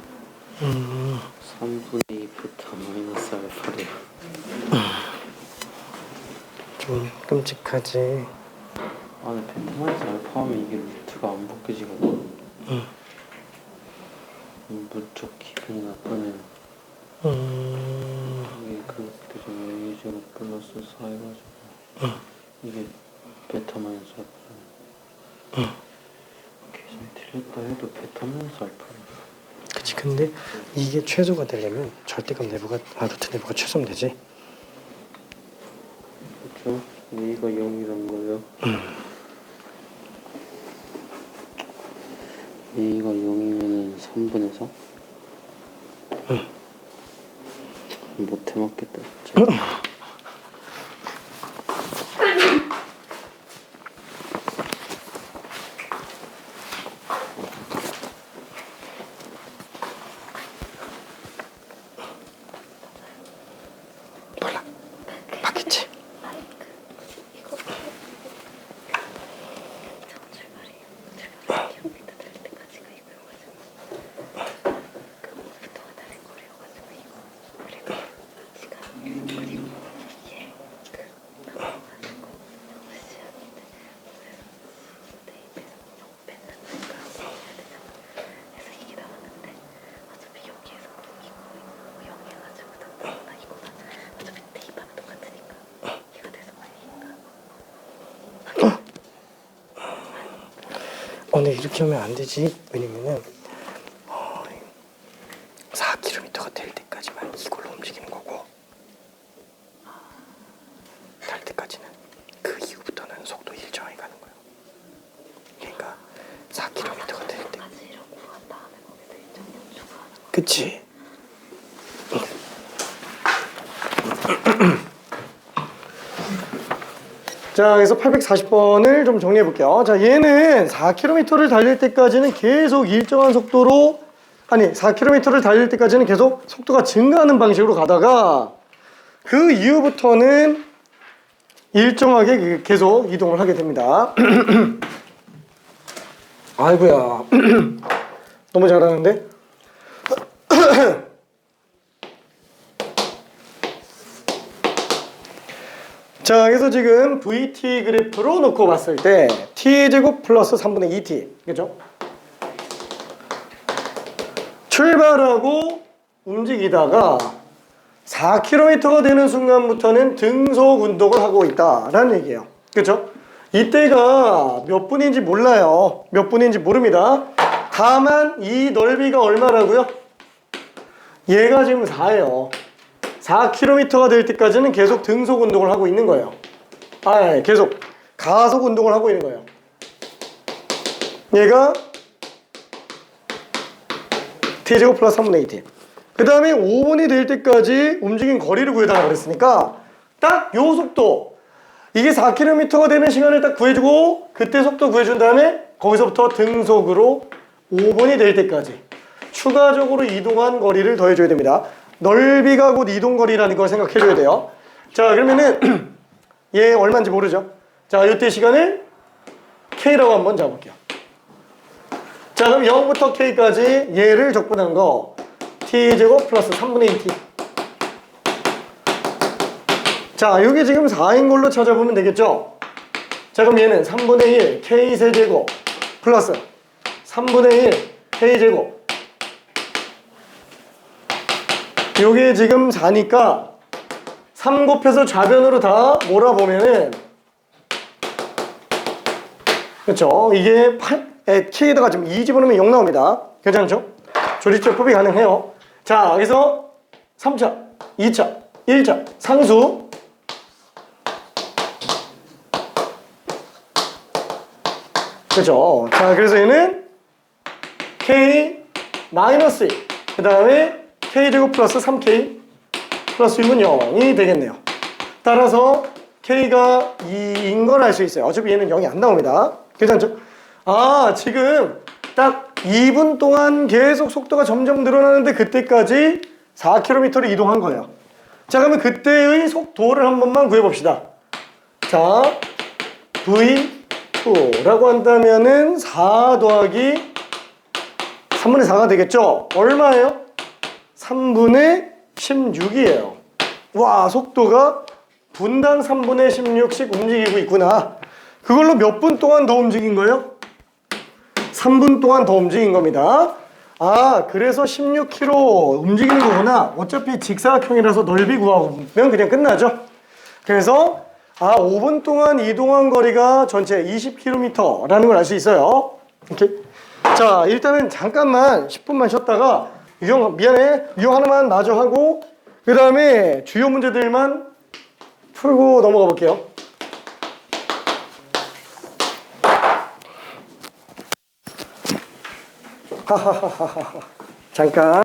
3분의 2 베타 마이너스 알파래요. 좀 끔찍하지. 아 근데 베타 마이너스 알파 하면 이게 루트가 안 바뀌지거든. 무척 기분이 나쁘네요. 이게 그때 전에 A 제곱 플러스 4 해가지고 이게 베타 마이너스 알파잖아요. 계산이 틀렸다 해도 베타 마이너스 알파네. 그치. 근데 이게 최소가 되려면 절대값 내부가 루트 내부가 최소면 되지. 그렇죠? A가 0이란 거예요. A가 0이면은 3분의 4? 못해 맞겠다 진짜. 몰라. 맞겠지. 이거 저 출발이에요. 출발 4km 될 때까지가 이거여가지고 그 5부터가 다른 거리여가지고 이거 그리고 시간 그리고 얘그 나와가지고 시작인데 그래서 데이트에서 0 뺐는데 그렇게 해야 되잖아. 그래서 이게 나왔는데 어차피 여기에서 이거 0 해가지고 당근이나 이거나 어차피 대입하면 똑같으니까 얘가 돼서 말이니까 근데 이렇게 하면 안 되지. 왜냐면은 4km가 될 때까지만 이걸로 움직이는 거고 달 때까지는 그 이후부터는 속도 일정하게 가는 거야. 그러니까 4km가 될 때. 까지 이러고 한 다음에 거기서 일정량 추가하는 거. 그치. 자, 그래서 840번을 좀 정리해 볼게요. 자, 얘는 4km를 달릴 때까지는 계속 일정한 속도로, 아니 4km를 달릴 때까지는 계속 속도가 증가하는 방식으로 가다가 그 이후부터는 일정하게 계속 이동을 하게 됩니다. 아이고야. 너무 잘하는데? 자, 그래서 지금 VT 그래프로 놓고 봤을 때 T제곱 플러스 3분의 2T, 그죠? 출발하고 움직이다가 4km가 되는 순간부터는 등속 운동을 하고 있다라는 얘기예요. 그죠? 이때가 몇 분인지 몰라요. 몇 분인지 모릅니다. 다만 이 넓이가 얼마라고요? 얘가 지금 4예요. 4km가 될 때까지는 계속 등속 운동을 하고 있는 거예요. 계속 가속 운동을 하고 있는 거예요. 얘가 T제곱 플러스 3분의 2T. 그 다음에 5분이 될 때까지 움직인 거리를 구해달라고 그랬으니까 딱 요 속도, 이게 4km가 되는 시간을 딱 구해주고 그때 속도 구해준 다음에 거기서부터 등속으로 5분이 될 때까지 추가적으로 이동한 거리를 더해줘야 됩니다. 넓이가 곧 이동거리라는 걸 생각해줘야 돼요. 자, 그러면은 얘 얼마인지 모르죠? 자, 이때 시간을 K라고 한번 잡아볼게요. 자, 그럼 0부터 K까지 얘를 적분한 거 T제곱 플러스 3분의 2T. 자, 여기 지금 4인 걸로 찾아보면 되겠죠? 자, 그럼 얘는 3분의 1 K 세제곱 플러스 3분의 1 K제곱. 요게 지금 4니까 3 곱해서 좌변으로 다 몰아보면은, 그렇죠? 이게 K에다가 지금 2 집어넣으면 0 나옵니다. 괜찮죠? 조립제법이 가능해요. 자, 여기서 3차, 2차, 1차 상수. 그렇죠? 자, 그래서 얘는 K 마이너스 1, 그 다음에 K제곱 플러스 3K 플러스 6은 0이 되겠네요. 따라서 K가 2인 걸 알 수 있어요. 어차피 얘는 0이 안 나옵니다. 괜찮죠? 아, 지금 딱 2분 동안 계속 속도가 점점 늘어나는데 그때까지 4km를 이동한 거예요. 자, 그러면 그때의 속도를 한 번만 구해봅시다. 자, V2라고 한다면은 4 더하기 3분의 4가 되겠죠? 얼마예요? 3분의 16이에요. 와, 속도가 분당 3분의 16씩 움직이고 있구나. 그걸로 몇 분 동안 더 움직인 거예요? 3분 동안 더 움직인 겁니다. 아, 그래서 16km 움직이는 거구나. 어차피 직사각형이라서 넓이 구하면 그냥 끝나죠. 그래서 5분 동안 이동한 거리가 전체 20km라는 걸 알 수 있어요. 오케이. 자, 일단은 잠깐만 10분만 쉬었다가 유형 하나만 마저 하고 그 다음에 주요 문제들만 풀고 넘어가 볼게요. 하하하하하. 잠깐.